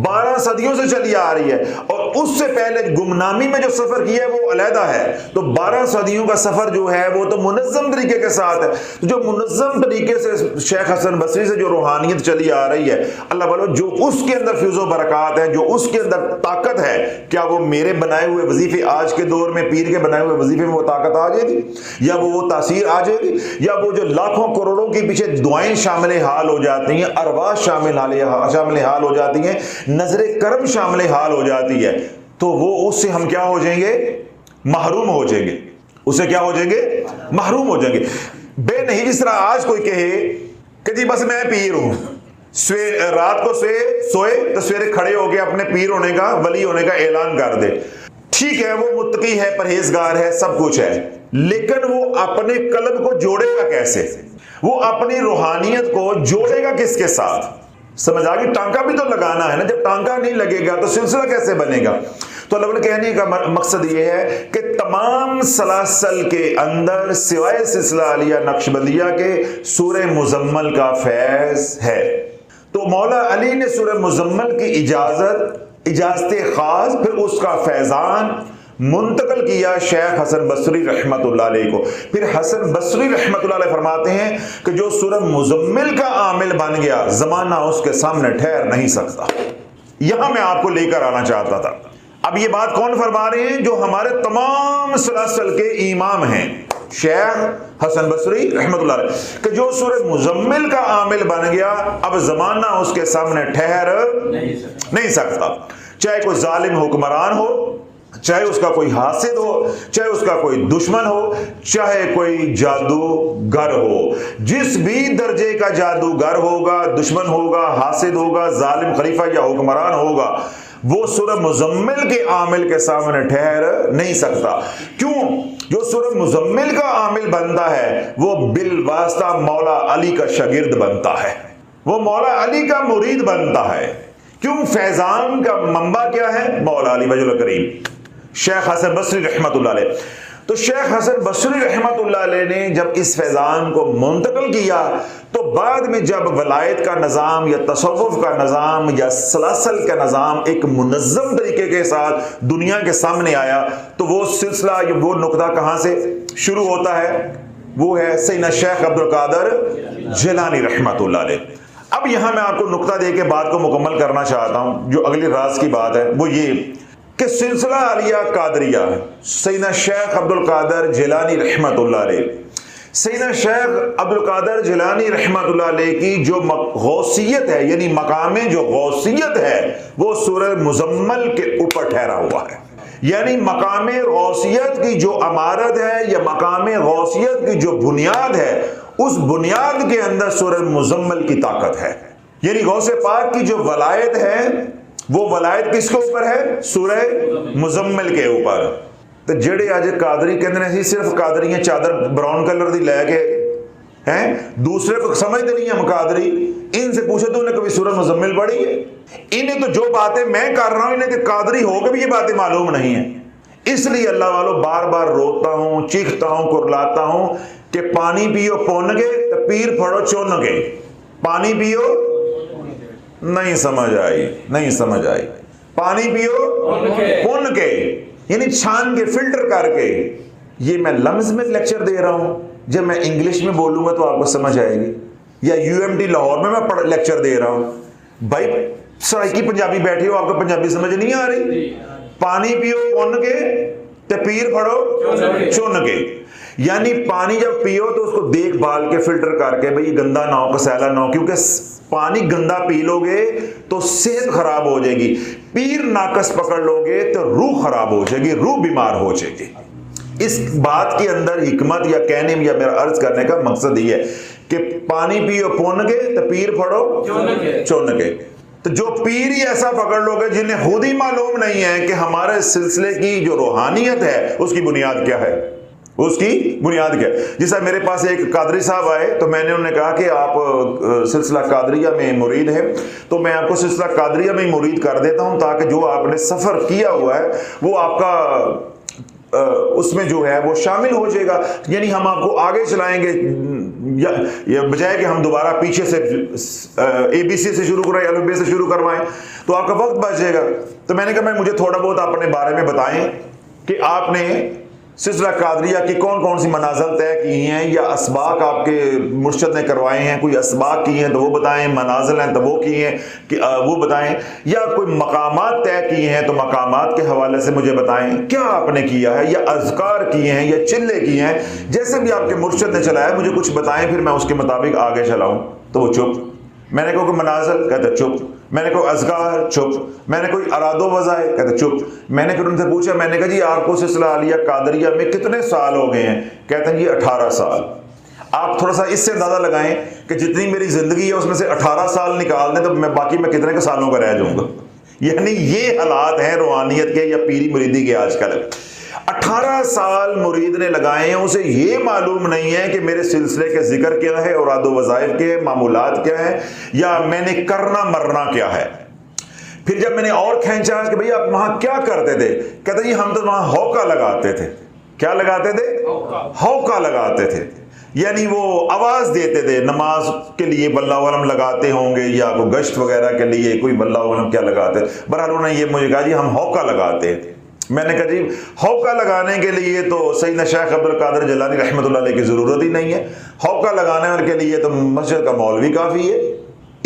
12 صدیوں سے چلی آ رہی ہے، اور اس سے پہلے گمنامی میں جو سفر کیا ہے وہ علیحدہ ہے۔ تو 12 صدیوں کا سفر جو ہے وہ تو منظم طریقے کے ساتھ ہے۔ جو منظم طریقے سے شیخ حسن بصری سے جو روحانیت چلی آ رہی ہے، اللہ والو جو اس کے اندر فیض و برکات ہے، جو اس کے اندر طاقت ہے، کیا وہ میرے بنائے ہوئے وظیفے آج کے دور میں پیر کے بنائے ہوئے وظیفے میں وہ طاقت آ جائے گی، یا وہ تاثیر آ جائے گی، یا وہ جو لاکھوں کروڑوں کے پیچھے دعائیں شامل حال ہو جاتی ہیں، ارواح شامل حال ہو جاتی ہیں، نظر کرم شامل حال ہو جاتی ہے، تو وہ اس سے ہم کیا ہو جائیں گے؟ محروم ہو جائیں گے۔ اسے کیا ہو جائیں گے؟ محروم ہو جائیں گے۔ بے نہیں جس طرح آج کوئی کہے کہ جی بس میں پیر ہوں، رات کو سوئے تو سویرے کھڑے ہو کے اپنے پیر ہونے کا، ولی ہونے کا اعلان کر دے، ٹھیک ہے وہ متقی ہے، پرہیزگار ہے، سب کچھ ہے، لیکن وہ اپنے قلب کو جوڑے گا کیسے؟ وہ اپنی روحانیت کو جوڑے گا کس کے ساتھ؟ سمجھ آ گئی؟ ٹانکا بھی تو لگانا ہے نا، جب ٹانکا نہیں لگے گا تو سلسلہ کیسے بنے گا؟ تو اللہ نے کہنے کا مقصد یہ ہے کہ تمام سلاسل کے اندر سوائے سلسلہ علیہ نقشبندیہ کے سورہ مزمل کا فیض ہے۔ تو مولا علی نے سورہ مزمل کی اجازت خاص، پھر اس کا فیضان منتقل کیا شیخ حسن بصری رحمت اللہ علیہ کو۔ پھر حسن بصری رحمت اللہ علیہ فرماتے ہیں کہ جو سورہ مزمل کا عامل بن گیا، زمانہ اس کے سامنے ٹھہر نہیں سکتا۔ یہاں میں آپ کو لے کر آنا چاہتا تھا۔ اب یہ بات کون فرما رہے ہیں؟ جو ہمارے تمام سلاسل کے امام ہیں، شیخ حسن بصری رحمت اللہ علیہ، کہ جو سورہ مزمل کا عامل بن گیا، اب زمانہ اس کے سامنے ٹھہر نہیں سکتا، چاہے کوئی ظالم حکمران ہو، چاہے اس کا کوئی حاسد ہو، چاہے اس کا کوئی دشمن ہو، چاہے کوئی جادوگر ہو، جس بھی درجے کا جادوگر ہوگا، دشمن ہوگا، حاسد ہوگا، ظالم خلیفہ یا حکمران ہوگا، وہ سورہ مزمل کے عامل کے سامنے ٹھہر نہیں سکتا۔ کیوں؟ جو سورہ مزمل کا عامل بنتا ہے وہ بالواسطہ مولا علی کا شاگرد بنتا ہے، وہ مولا علی کا مرید بنتا ہے۔ کیوں؟ فیضان کا منبع کیا ہے؟ مولا علی وجہ کریم، شیخ حسن بصری رحمت اللہ علیہ۔ تو شیخ حسن بصری رحمت اللہ علیہ نے جب اس فیضان کو منتقل کیا تو بعد میں جب ولایت کا نظام یا تصوف کا نظام یا سلاسل کا نظام ایک منظم طریقے کے ساتھ دنیا کے سامنے آیا تو وہ سلسلہ، وہ نقطہ کہاں سے شروع ہوتا ہے؟ وہ ہے سیدنا شیخ عبد القادر جیلانی رحمت اللہ علیہ۔ اب یہاں میں آپ کو نقطہ دے کے بات کو مکمل کرنا چاہتا ہوں، جو اگلی راز کی بات ہے وہ یہ کہ سلسلہ علیہ قادریہ سیدنا شیخ عبد القادر جیلانی رحمت اللہ علیہ، سیدنا شیخ عبد القادر جیلانی رحمت اللہ علیہ کی جو غوثیت ہے، یعنی مقام جو غوثیت ہے، وہ سورہ مزمل کے اوپر ٹھہرا ہوا ہے۔ یعنی مقام غوثیت کی جو عمارت ہے یا مقام غوثیت کی جو بنیاد ہے، اس بنیاد کے اندر سورہ مزمل کی طاقت ہے۔ یعنی غوث پاک کی جو ولایت ہے وہ ولایت کس کے اوپر ہے؟ سورہ مزمل کے اوپر۔ تو جڑے آج قادری کہندے نے صرف قادریاں چادر براؤن کلر دی لے کے ہیں، دوسرے کو سمجھتے نہیں ہم قادری، ان سے پوچھے تو انہیں کبھی سورہ مزمل پڑھی ہے؟ انہیں تو جو باتیں میں کر رہا ہوں انہیں کہ قادری ہو کے بھی یہ باتیں معلوم نہیں ہیں۔ اس لیے اللہ والوں بار بار روتا ہوں، چیختا ہوں، کرلاتا ہوں کہ پانی پیو پون گے تو پیر پھڑو چون گے۔ پانی پیو، نہیں سمجھ آئی، نہیں سمجھ آئی۔ پانی پیو پون کے، یعنی چھان کے، فلٹر کر کے۔ یہ میں لفظ میں لیکچر دے رہا ہوں، جب میں انگلش میں بولوں گا تو آپ کو سمجھ آئے گی، یا UMD لاہور میں لیکچر دے رہا ہوں۔ بھائی سرائکی پنجابی بیٹھے ہو، آپ کو پنجابی سمجھ نہیں آ رہی؟ پانی پیو پون کے تے پیر پھڑو چون کے، یعنی پانی جب پیو تو اس کو دیکھ بھال کے فلٹر کر کے، بھئی گندا نہ ہو، کسیلا نہ ہو، کیونکہ پانی گندا پی لو گے تو صحت خراب ہو جائے گی، پیر ناقص پکڑ لو گے تو روح خراب ہو جائے گی، روح بیمار ہو جائے گی۔ اس بات کے اندر حکمت یا کہنے یا میرا عرض کرنے کا مقصد یہ ہے کہ پانی پیو پون گے تو پیر پھڑو چون کے۔ تو جو پیر ہی ایسا پکڑ لو گے جنہیں خود ہی معلوم نہیں ہے کہ ہمارے سلسلے کی جو روحانیت ہے اس کی بنیاد کیا ہے، اس کی بنیاد کیا ہے۔ جیسا میرے پاس ایک قادری صاحب آئے تو میں نے انہیں کہا کہ آپ سلسلہ قادریہ میں مرید ہیں، تو میں آپ کو سلسلہ قادریہ میں مرید کر دیتا ہوں تاکہ جو آپ نے سفر کیا ہوا ہے وہ آپ کا اس میں جو ہے وہ شامل ہو جائے گا، یعنی ہم آپ کو آگے چلائیں گے، یا بجائے کہ ہم دوبارہ پیچھے سے ABC سے شروع کرائیں، الف ب سے شروع کروائیں تو آپ کا وقت بچ جائے گا۔ تو میں نے کہا مجھے تھوڑا بہت اپنے بارے میں بتائیں کہ آپ نے سلسلہ قادریہ کی کون کون سی منازل طے کی ہیں، یا اسباق آپ کے مرشد نے کروائے ہیں، کوئی اسباق کی ہیں تو وہ بتائیں، منازل ہیں تو وہ کی ہیں کہ وہ بتائیں، یا کوئی مقامات طے کیے ہیں تو مقامات کے حوالے سے مجھے بتائیں کیا آپ نے کیا ہے، یا اذکار کیے ہیں یا چلے کیے ہیں، جیسے بھی آپ کے مرشد نے چلایا مجھے کچھ بتائیں، پھر میں اس کے مطابق آگے چلاؤں۔ تو وہ چپ۔ میں نے کہا کہ منازل، کہتے چپ۔ میں نے کہا اذکار، چپ۔ میں نے کوئی اراد و وظائف، کہتے چپ۔ میں نے پھر ان سے پوچھا، میں نے کہا جی آپ کو سلسلہ عالیہ قادریہ میں کتنے سال ہو گئے ہیں؟ کہتے ہیں جی 18 سال۔ آپ تھوڑا سا اس سے اندازہ لگائیں کہ جتنی میری زندگی ہے اس میں سے 18 سال نکال دیں تو میں باقی میں کتنے کے سالوں کا رہ جاؤں گا۔ یعنی یہ حالات ہیں روحانیت کے یا پیری مریدی کے آج کل۔ 18 سال مرید نے لگائے ہیں، اسے یہ معلوم نہیں ہے کہ میرے سلسلے کے ذکر کیا ہے، اوراد و وظائف کے معمولات کیا ہے، یا میں نے کرنا مرنا کیا ہے۔ پھر جب میں نے اور کھینچا کہ بھئی آپ وہاں کیا کرتے تھے، کہتے جی ہم تو وہاں ہوکا لگاتے تھے۔ کیا لگاتے تھے؟ ہوکا لگاتے تھے، یعنی وہ آواز دیتے تھے۔ نماز کے لیے واللہ علم لگاتے ہوں گے، یا کوئی گشت وغیرہ کے لیے کوئی واللہ علم کیا لگاتے۔ بہرحال انہوں نے یہ مجھے کہا جی ہم ہوکا لگاتے ہیں۔ میں نے کہا جی ہوکا لگانے کے لیے تو سیدنا شیخ عبد القادر جیلانی رحمۃ اللہ علیہ کی ضرورت ہی نہیں ہے، ہوکا لگانے کے لیے تو مسجد کا مولوی کافی ہے،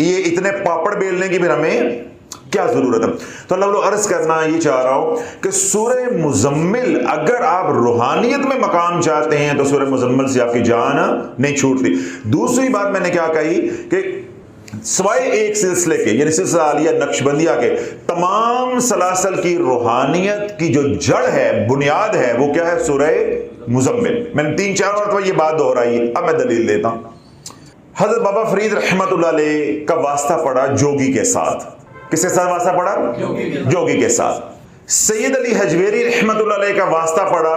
یہ اتنے پاپڑ بیلنے کی پھر ہمیں کیا ضرورت ہے۔ تو اللہ وہ عرض کرنا یہ چاہ رہا ہوں کہ سورہ مزمل، اگر آپ روحانیت میں مقام چاہتے ہیں تو سورہ مزمل سے آپ کی جان نہیں چھوٹتی۔ دوسری بات میں نے کیا کہی کہ سوائے ایک سلسلے کے یعنی سلسلہ عالیہ نقشبندیہ کے تمام سلاسل کی روحانیت کی جو جڑ ہے، بنیاد ہے، وہ کیا ہے؟ سورہ مزمل۔ میں نے 3-4 مرتبہ یہ بات دہرائی ہے، اب میں دلیل دیتا ہوں۔ حضرت بابا فرید رحمت اللہ علیہ کا واسطہ پڑا جوگی کے ساتھ۔ کس کے ساتھ واسطہ پڑا؟ جوگی کے ساتھ۔ سید علی حجویری رحمت اللہ علیہ کا واسطہ پڑا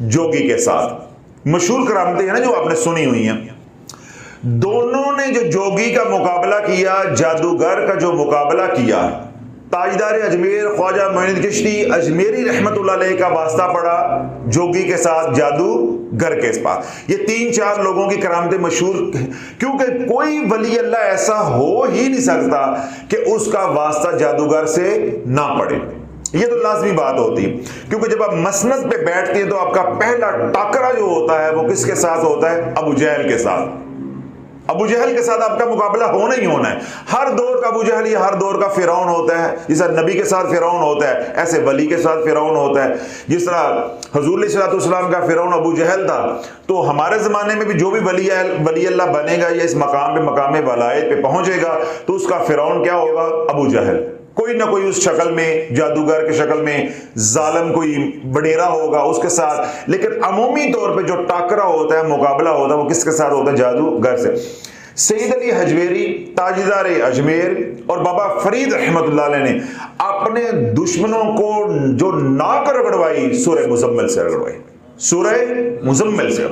جوگی کے ساتھ۔ مشہور کرامتیں ہیں نا جو آپ نے سنی ہوئی ہیں۔ دونوں نے جو جوگی کا مقابلہ کیا، جادوگر کا جو مقابلہ کیا، تاجدار اجمیر خواجہ معین الدین چشتی اجمیری رحمت اللہ علیہ کا واسطہ پڑا جوگی کے ساتھ، جادوگر کے پاس۔ یہ 3-4 لوگوں کی کرامتیں مشہور، کیونکہ کوئی ولی اللہ ایسا ہو ہی نہیں سکتا کہ اس کا واسطہ جادوگر سے نہ پڑے۔ یہ تو لازمی بات ہوتی ہے، کیونکہ جب آپ مسند پہ بیٹھتے ہیں تو آپ کا پہلا ٹاکرا جو ہوتا ہے وہ کس کے ساتھ ہوتا ہے؟ ابو جہل کے ساتھ۔ ابو جہل کے ساتھ آپ کا مقابلہ ہونا ہی ہونا ہے۔ ہر دور کا ابو جہل یا ہر دور کا فرعون ہوتا ہے، جس طرح نبی کے ساتھ فرعون ہوتا ہے ایسے ولی کے ساتھ فرعون ہوتا ہے۔ جس طرح حضور علیہ الصلوۃ والسلام کا فرعون ابو جہل تھا، تو ہمارے زمانے میں بھی جو بھی ولی اللہ بنے گا یا اس مقام پہ مقام ولایت پہ پہنچے گا تو اس کا فرعون کیا ہوگا؟ ابو جہل۔ کوئی نہ کوئی اس شکل میں جادوگر کی شکل میں ظالم کوئی بڈیرا ہوگا اس کے ساتھ، لیکن عمومی طور پہ جو ٹاکرا ہوتا ہے، مقابلہ ہوتا ہے، وہ کس کے ساتھ ہوتا ہے؟ جادوگر سے۔ سید علی حجویری تاجدار اجمیر اور بابا فرید رحمت اللہ علیہ نے اپنے دشمنوں کو جو ناک رگڑوائی سورہ مزمل سے رگڑوائی، سورہ مزمل سے۔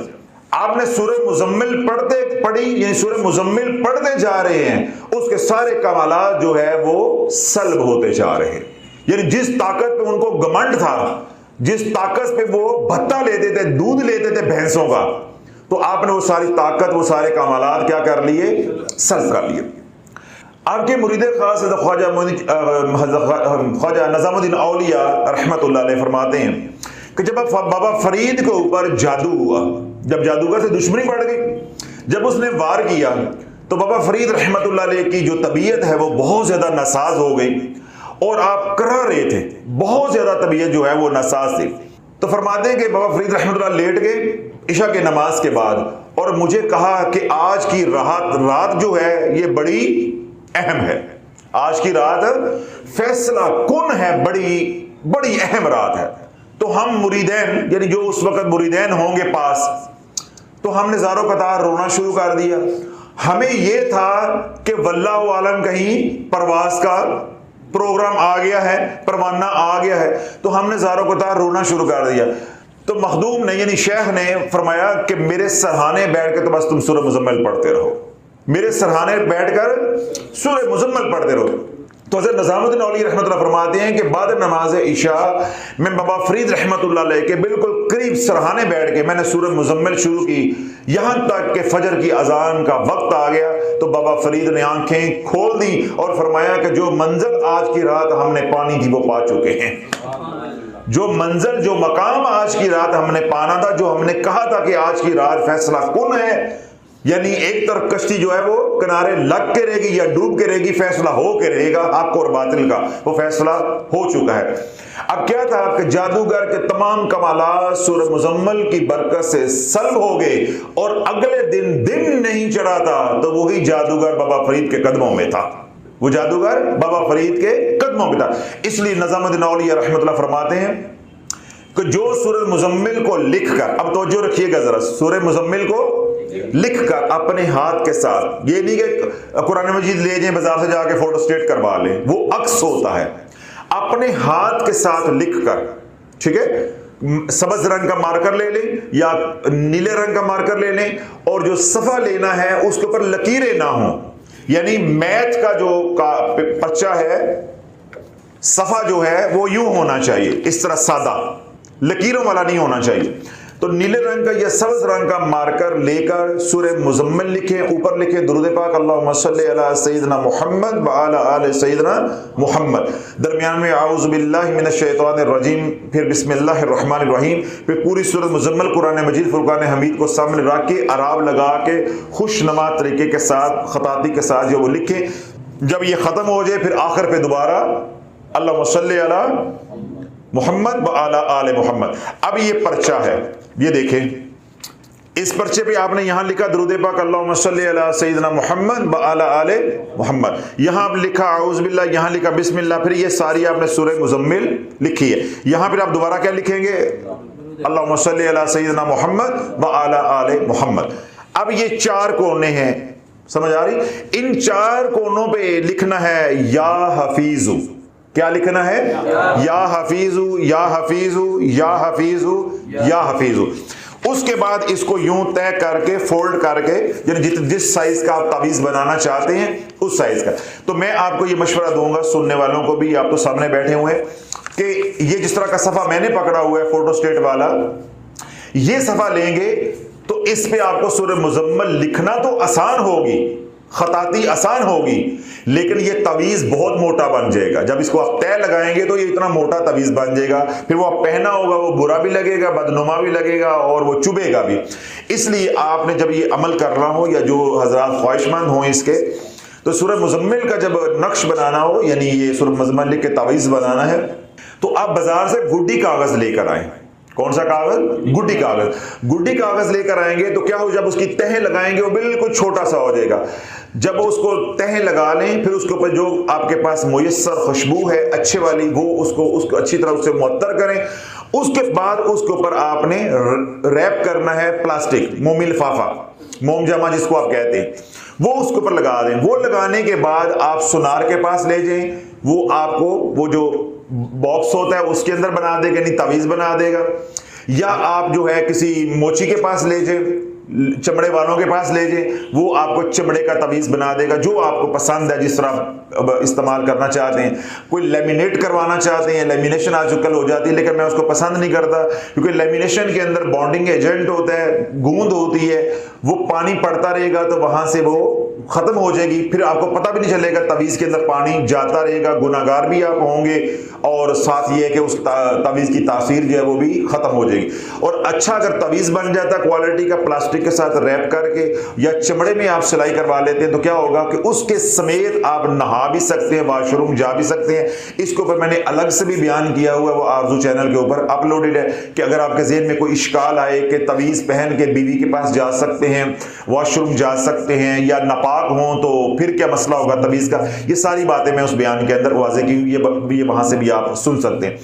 آپ نے سورہ مزمل پڑھی، یعنی سورہ مزمل پڑھتے جا رہے ہیں، اس کے سارے کمالات جو ہے وہ سلب ہوتے جا رہے ہیں۔ یعنی جس طاقت پہ ان کو گمنڈ تھا، جس طاقت پہ وہ بھتہ لیتے تھے، دودھ لیتے تھے بھینسوں کا، تو آپ نے وہ ساری طاقت، وہ سارے کمالات کیا کر لیے؟ سلب کر لیے۔ آپ کے مرید خاص خواجہ نظام الدین اولیاء رحمت اللہ علیہ فرماتے ہیں کہ جب بابا فرید کے اوپر جادو ہوا، جب جادوگر سے دشمنی بڑھ گئی، جب اس نے وار کیا تو بابا فرید رحمت اللہ علیہ کی جو طبیعت ہے وہ بہت زیادہ ناساز ہو گئی، اور آپ کرا رہے تھے، بہت زیادہ طبیعت جو ہے وہ ناساز تھی۔ تو فرماتے ہیں کہ بابا فرید رحمت اللہ لیٹ گئے عشاء کے نماز کے بعد، اور مجھے کہا کہ آج کی رات جو ہے یہ بڑی اہم ہے، آج کی رات فیصلہ کن ہے، بڑی اہم رات ہے۔ تو ہم مریدین، یعنی جو اس وقت مریدین ہوں گے پاس، تو ہم نے زاروں قطار رونا شروع کر دیا۔ ہمیں یہ تھا کہ واللہ عالم کہیں پرواز کا پروگرام آ گیا ہے، پروانہ آ گیا ہے، تو ہم نے زاروں قطار رونا شروع کر دیا۔ تو مخدوم نے، یعنی شیخ نے فرمایا کہ میرے سرہانے بیٹھ کے تو بس تم سورہ مزمل پڑھتے رہو، میرے سرہانے بیٹھ کر سورہ مزمل پڑھتے رہو۔ تو حضرت نظام الدین اولیاء رحمۃ اللہ فرماتے ہیں کہ بعد نماز عشاء میں بابا فرید رحمۃ اللہ علیہ کے بالکل قریب سرہانے بیٹھ کے میں نے سورہ مزمل شروع کی، یہاں تک کہ فجر کی اذان کا وقت آ گیا تو بابا فرید نے آنکھیں کھول دی اور فرمایا کہ جو منزل آج کی رات ہم نے پانی تھی وہ پا چکے ہیں، جو منزل، جو مقام آج کی رات ہم نے پانا تھا، جو ہم نے کہا تھا کہ آج کی رات فیصلہ کن ہے، یعنی ایک طرف کشتی جو ہے وہ کنارے لگ کے رہے گی یا ڈوب کے رہے گی، فیصلہ ہو کے رہے گا حق اور باطل کا، وہ فیصلہ ہو چکا ہے۔ اب کیا تھا کہ جادوگر کے تمام کمالات سورہ مزمل کی برکت سے سلب ہو گئے، اور اگلے دن نہیں چڑھا تھا تو وہی جادوگر بابا فرید کے قدموں میں تھا، وہ جادوگر بابا فرید کے قدموں میں تھا۔ اس لیے نظام الدین اولیاء رحمۃ اللہ فرماتے ہیں کہ جو سورہ مزمل کو لکھ کر، اب توجہ رکھیے گا ذرا، سورہ مزمل کو لکھ کر اپنے ہاتھ کے ساتھ، یہ نہیں کہ قرآن مجید لے جائیں بازار سے جا کے فوٹو اسٹیٹ کروا لیں، وہ عکس ہوتا ہے، اپنے ہاتھ کے ساتھ لکھ کر، ٹھیک ہے، سبز رنگ کا مارکر لے لیں یا نیلے رنگ کا مارکر لے لیں، اور جو صفحہ لینا ہے اس کے اوپر لکیریں نہ ہوں، یعنی میتھ کا جو پرچہ ہے، صفحہ جو ہے وہ یوں ہونا چاہیے، اس طرح سادہ، لکیروں والا نہیں ہونا چاہیے۔ تو نیلے رنگ کا یا سبز رنگ کا مارکر لے کر سورہ مزمل لکھیں، اوپر لکھیں درود پاک اللہم صلی علی سیدنا محمد وعلی آل سیدنا محمد، درمیان میں اعوذ باللہ من الشیطان الرجیم، پھر بسم اللہ الرحمن الرحیم، پھر پوری سورہ مزمل قرآن مجید فرقان حمید کو سامنے رکھ کے اعراب لگا کے خوش نما طریقے کے ساتھ، خطاطی کے ساتھ جو وہ لکھیں۔ جب یہ ختم ہو جائے پھر آخر پہ دوبارہ اللہم صلی علی محمد وعلی آل محمد۔ اب یہ پرچہ ہے، یہ دیکھیں، اس پرچے پہ آپ نے یہاں لکھا درود پاک اللہم صلی علی سیدنا محمد وعلی آل محمد، یہاں آپ لکھا اعوذ باللہ، یہاں لکھا بسم اللہ، پھر یہ ساری آپ نے سورہ مزمل لکھی ہے۔ یہاں پھر آپ دوبارہ کیا لکھیں گے؟ اللہم صلی علی سیدنا محمد وعلی آل محمد۔ اب یہ چار کونے ہیں، سمجھ آ رہی؟ ان چار کونوں پہ لکھنا ہے یا حفیظ، کیا لکھنا ہے؟ یا حفیظ یا حفیظ یا حفیظ یا حفیظ۔ اس کے بعد اس کو یوں طے کر کے فولڈ کر کے، یعنی جس سائز کا آپ تعویذ بنانا چاہتے ہیں اس سائز کا۔ تو میں آپ کو یہ مشورہ دوں گا، سننے والوں کو بھی، آپ تو سامنے بیٹھے ہوئے ہیں، کہ یہ جس طرح کا صفحہ میں نے پکڑا ہوا ہے فوٹو اسٹیٹ والا، یہ صفحہ لیں گے تو اس پہ آپ کو سورہ مزمل لکھنا تو آسان ہوگی، خطاطی آسان ہوگی، لیکن یہ تعویذ بہت موٹا بن جائے گا۔ جب اس کو آپ طے لگائیں گے تو یہ اتنا موٹا تعویذ بن جائے گا، پھر وہ آپ پہنا ہوگا، وہ برا بھی لگے گا، بدنما بھی لگے گا، اور وہ چبھے گا بھی۔ اس لیے آپ نے جب یہ عمل کرنا ہو، یا جو حضرات خواہش مند ہوں اس کے، تو سورہ مزمل کا جب نقش بنانا ہو، یعنی یہ سورہ مزمل لکھ کے تعویذ بنانا ہے، تو آپ بازار سے گڈی کاغذ لے کر آئیں۔ کون سا کاغذ؟ گڈی کاغذ۔ گڈی کاغذ لے کر آئیں گے تو کیا ہو، جب اس کی تہیں لگائیں گے وہ بالکل چھوٹا سا ہو جائے گا۔ جب اس کو تہ لگا لیں پھر اس کے اوپر جو آپ کے پاس میسر خوشبو ہے اچھے والی وہ اس کو اچھی طرح اس سے معطر کریں. اس کے بعد اس کے اوپر آپ نے ریپ کرنا ہے پلاسٹک مومی لفافہ موم جامہ جس کو آپ کہتے ہیں وہ اس کے اوپر لگا دیں. وہ لگانے کے بعد آپ سونار کے پاس لے جائیں, وہ آپ کو وہ جو باکس ہوتا ہے اس کے اندر بنا دے گا, یعنی تعویذ بنا دے گا. یا آپ جو ہے کسی موچی کے پاس لے جائیں, چمڑے والوں کے پاس لے جائیں, وہ آپ کو چمڑے کا تعویذ بنا دے گا جو آپ کو پسند ہے جس طرح استعمال کرنا چاہتے ہیں. کوئی لیمینیٹ کروانا چاہتے ہیں, لیمینیشن آج کل ہو جاتی ہے لیکن میں اس کو پسند نہیں کرتا کیونکہ لیمینیشن کے اندر بانڈنگ ایجنٹ ہوتا ہے, گوند ہوتی ہے, وہ پانی پڑتا رہے گا تو وہاں سے وہ ختم ہو جائے گی, پھر آپ کو پتہ بھی نہیں چلے گا, تعویذ کے اندر پانی جاتا رہے گا, گناہگار بھی آپ ہوں گے اور ساتھ یہ ہے کہ اس تعویذ کی تاثیر جو ہے وہ بھی ختم ہو جائے گی. اور اچھا اگر تعویذ بن جاتا ہے کوالٹی کا پلاسٹک کے ساتھ ریپ کر کے یا چمڑے میں آپ سلائی کروا لیتے ہیں تو کیا ہوگا کہ اس کے سمیت آپ نہا بھی سکتے ہیں, واش روم جا بھی سکتے ہیں. اس کے اوپر میں نے الگ سے بھی بیان کیا ہوا ہے, وہ آرزو چینل کے اوپر اپلوڈڈ ہے کہ اگر آپ کے ذہن میں کوئی اشکال آئے کہ تعویذ پہن کے بیوی کے پاس جا سکتے ہیں, واش روم جا سکتے ہیں یا ناپاک ہوں تو پھر کیا مسئلہ ہوگا تعویذ کا, یہ ساری باتیں میں اس بیان کے اندر واضح کی ہوئی ہے, یہ وہاں سے بھی آپ سن سکتے ہیں.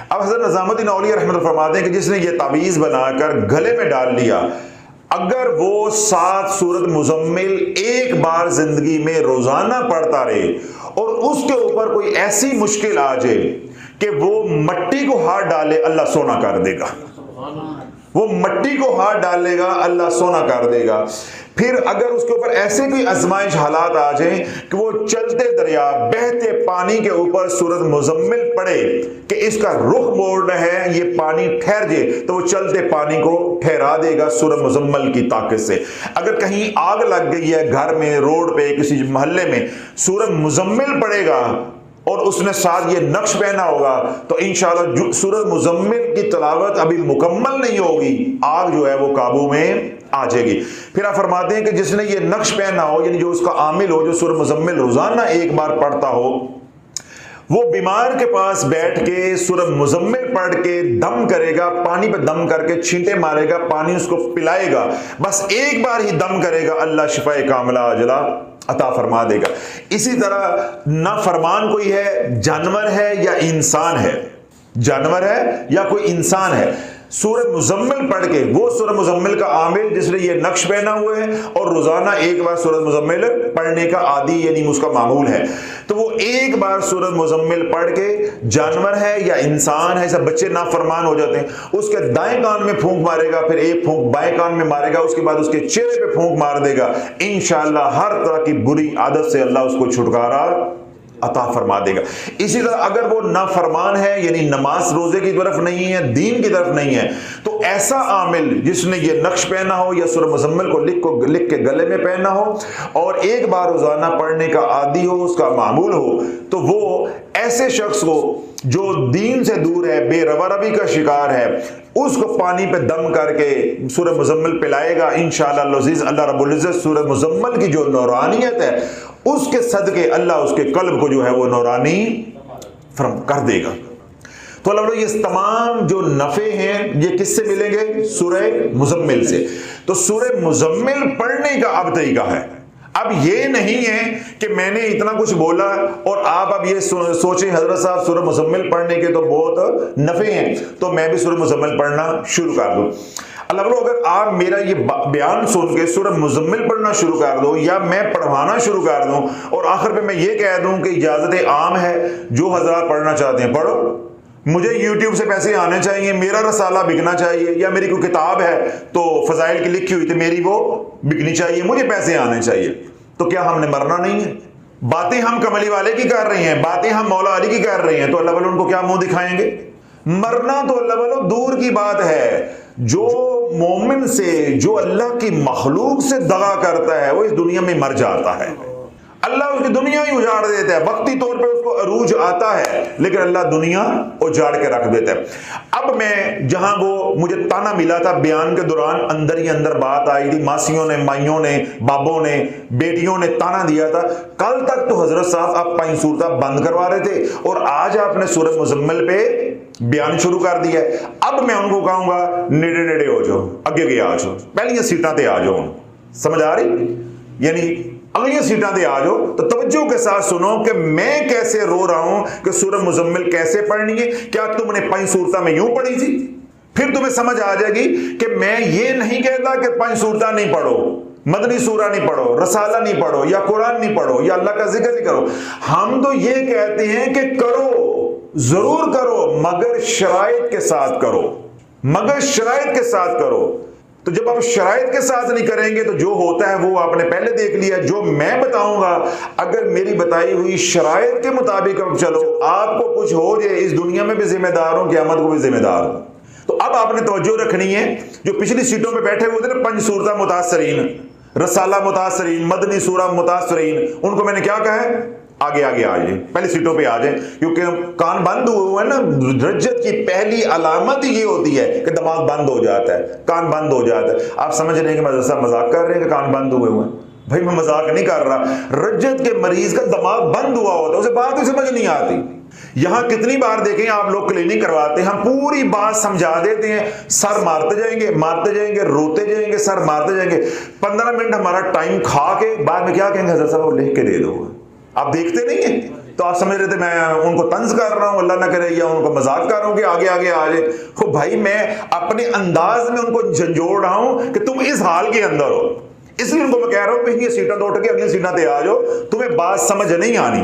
اب حضرت نظام الدین اولیاء رحمۃ اللہ فرماتے ہیں کہ جس نے یہ تعویذ بنا کر گلے میں ڈال لیا, اگر وہ 7 سورۃ مزمل ایک بار زندگی میں روزانہ پڑھتا رہے اور اس کے اوپر کوئی ایسی مشکل آ جائے کہ وہ مٹی کو ہاتھ ڈالے اللہ سونا کر دے گا, وہ مٹی کو ہاتھ ڈالے گا اللہ سونا کر دے گا. پھر اگر اس کے اوپر ایسے بھی آزمائش حالات آ جائیں کہ وہ چلتے دریا بہتے پانی کے اوپر سورۃ مزمل پڑے کہ اس کا رخ موڑنا ہے, یہ پانی ٹھہر جائے تو وہ چلتے پانی کو ٹھہرا دے گا سورۃ مزمل کی طاقت سے. اگر کہیں آگ لگ گئی ہے گھر میں, روڈ پہ, کسی محلے میں, سورۃ مزمل پڑے گا اور اس نے ساتھ یہ نقش پہنا ہوگا تو انشاءاللہ سورۃ مزمل کی تلاوت ابھی مکمل نہیں ہوگی, آگ جو ہے وہ قابو میں آ جائے گی. پھر آپ فرماتے ہیں کہ جس نے یہ نقش پہنا ہو, یعنی جو اس کا عامل ہو, جو سورۃ مزمل روزانہ ایک بار پڑھتا ہو, وہ بیمار کے پاس بیٹھ کے سورۃ مزمل پڑھ کے دم کرے گا, پانی پہ دم کر کے چھینٹے مارے گا, پانی اس کو پلائے گا, بس ایک بار ہی دم کرے گا, اللہ شفائے کاملہ عاجلہ عطا فرما دے گا. اسی طرح نافرمان کوئی ہے, جانور ہے یا انسان ہے, جانور ہے یا کوئی انسان ہے, سورۃ مزمل پڑھ کے, وہ سورۃ مزمل کا عامل جس نے یہ نقش پہنا ہوا ہے اور روزانہ ایک بار سورۃ مزمل پڑھنے کا عادی یعنی اس کا معمول ہے, تو وہ ایک بار سورۃ مزمل پڑھ کے, جانور ہے یا انسان ہے, سب بچے نافرمان ہو جاتے ہیں, اس کے دائیں کان میں پھونک مارے گا, پھر ایک پھونک بائیں کان میں مارے گا, اس کے بعد اس کے چہرے پہ پھونک مار دے گا, انشاءاللہ ہر طرح کی بری عادت سے اللہ اس کو چھٹکارا عطا فرما دے گا. اسی طرح اگر وہ نافرمان ہے یعنی نماز روزے کی طرف نہیں ہے, دین کی طرف نہیں ہے, تو ایسا عامل جس نے یہ نقش پہنا ہو یا سورۃ مزمل کو لکھ کے گلے میں پہنا ہو اور ایک بار روزانہ پڑھنے کا عادی ہو, اس کا معمول ہو, تو وہ ایسے شخص کو جو دین سے دور ہے, بے روی کا شکار ہے, اس کو پانی پہ دم کر کے سورۃ مزمل پلائے گا, انشاءاللہ العزیز اللہ رب العزت سورۃ مزمل کی جو نورانیت ہے اس کے صدقے اللہ اس کے قلب کو جو ہے وہ نورانی فرم کر دے گا. تو اللہ یہ تمام جو نفع ہیں یہ کس سے ملیں گے؟ سورہ مزمل سے. تو سورہ مزمل پڑھنے کا اب طریقہ ہے. اب یہ نہیں ہے کہ میں نے اتنا کچھ بولا اور آپ اب یہ سوچیں حضرت صاحب سورہ مزمل پڑھنے کے تو بہت نفع ہیں تو میں بھی سورہ مزمل پڑھنا شروع کر دوں. اللہ بلو اگر آپ میرا یہ بیان سن کے سورہ مزمل پڑھنا شروع کر دو یا میں پڑھوانا شروع کر دوں اور آخر پہ میں یہ کہہ دوں کہ اجازت عام ہے, جو حضرات پڑھنا چاہتے ہیں پڑھو, مجھے یوٹیوب سے پیسے آنے چاہیے, میرا رسالہ بکنا چاہیے, یا میری کوئی کتاب ہے تو فضائل کی لکھی ہوئی تھی میری وہ بکنی چاہیے, مجھے پیسے آنے چاہیے, تو کیا ہم نے مرنا نہیں ہے؟ باتیں ہم کملی والے کی کر رہے ہیں, باتیں ہم مولا علی کی کر رہے ہیں, تو اللہ والے ان کو کیا منہ دکھائیں گے؟ مرنا تو اللہ والے دور کی بات ہے. جو مومن سے, جو اللہ کی مخلوق سے دغا کرتا ہے وہ اس دنیا میں مر جاتا ہے. اللہ اس کی دنیا ہی اجاڑ دیتا ہے, وقتی طور پہ اس کو عروج آتا ہے لیکن اللہ دنیا اجاڑ کے رکھ دیتا ہے. اب میں جہاں وہ مجھے تانا ملا تھا بیان کے دوران, اندر ہی اندر بات آئی تھی, ماسیوں نے, مائیوں نے, بابوں نے, بیٹیوں نے تانا دیا تھا. کل تک تو حضرت صاحب آپ 5 صورتیں بند کروا رہے تھے اور آج آپ نے سورہ مزمل پہ بیان شروع کر دیا ہے. اب میں ان کو کہوں گا نیڑے نیڑے ہو جاؤ, اگے آ جاؤ, پہلی سیٹاں تے آ جاؤ. سمجھ آ رہی؟ یعنی اگلی سیٹاں دے آ جاؤ تو توجہ کے ساتھ سنو کہ میں کیسے رو رہا ہوں کہ سورہ مزمل کیسے پڑھنی ہے. کیا تم نے 5 سورتیں میں یوں پڑھی تھی؟ پھر تمہیں سمجھ آ جائے گی کہ میں یہ نہیں کہتا کہ 5 سورتیں نہیں پڑھو، مدنی سورہ نہیں پڑھو، رسالہ نہیں پڑھو، یا قرآن نہیں پڑھو، یا اللہ کا ذکر نہیں کرو. ہم تو یہ کہتے ہیں کہ کرو، ضرور کرو، مگر شرائط کے ساتھ کرو، مگر شرائط کے ساتھ کرو. تو جب آپ شرائط کے ساتھ نہیں کریں گے تو جو ہوتا ہے وہ آپ نے پہلے دیکھ لیا. جو میں بتاؤں گا اگر میری بتائی ہوئی شرائط کے مطابق اب چلو، آپ کو کچھ ہو جائے اس دنیا میں بھی ذمہ دار ہوں، قیامت کو بھی ذمہ دار ہوں. تو اب آپ نے توجہ رکھنی ہے. جو پچھلی سیٹوں پہ بیٹھے ہوئے تھے نا 5 سورتیں متاثرین، رسالہ متاثرین، مدنی سورہ متاثرین، ان کو میں نے کیا کہا ہے؟ آگے آگے آ جائیں، پہلی سیٹوں پہ آ جائیں، کیونکہ کان بند ہوئے ہیں نا. رجت کی پہلی علامت یہ ہوتی ہے کہ دماغ بند ہو جاتا ہے، کان بند ہو جاتا ہے. آپ سمجھ رہے ہیں کہ مدرسہ مذاق کر رہے ہیں کہ کان بند ہوئے ہوئے ہیں؟ بھائی میں مذاق نہیں کر رہا. رجت کے مریض کا دماغ بند ہوا ہوتا ہے، اسے بات ہی سمجھ نہیں آتی. یہاں کتنی بار دیکھیں آپ لوگ کلینک کرواتے ہیں، ہم پوری بات سمجھا دیتے ہیں، سر مارتے جائیں گے، مارتے جائیں گے، روتے جائیں گے، سر مارتے جائیں گے. 15 منٹ ہمارا ٹائم کھا کے بعد میں کیا کہیں گے؟ حضرت صاحب وہ لکھ کے دے دو. آپ دیکھتے نہیں ہیں تو آپ سمجھ رہے تھے میں ان کو طنز کر رہا ہوں، اللہ نہ کرے، یا ان کو مذاق کر رہا ہوں کہ آگے آگے آ جائے. تو بھائی میں اپنے انداز میں ان کو جھنجھوڑ رہا ہوں کہ تم اس حال کے اندر ہو، اس لیے ان کو میں کہہ رہا ہوں کہ یہ سیٹیں تو اٹھ کے اگلی سیٹیں دے آ جاؤ، تمہیں بات سمجھ نہیں آنی.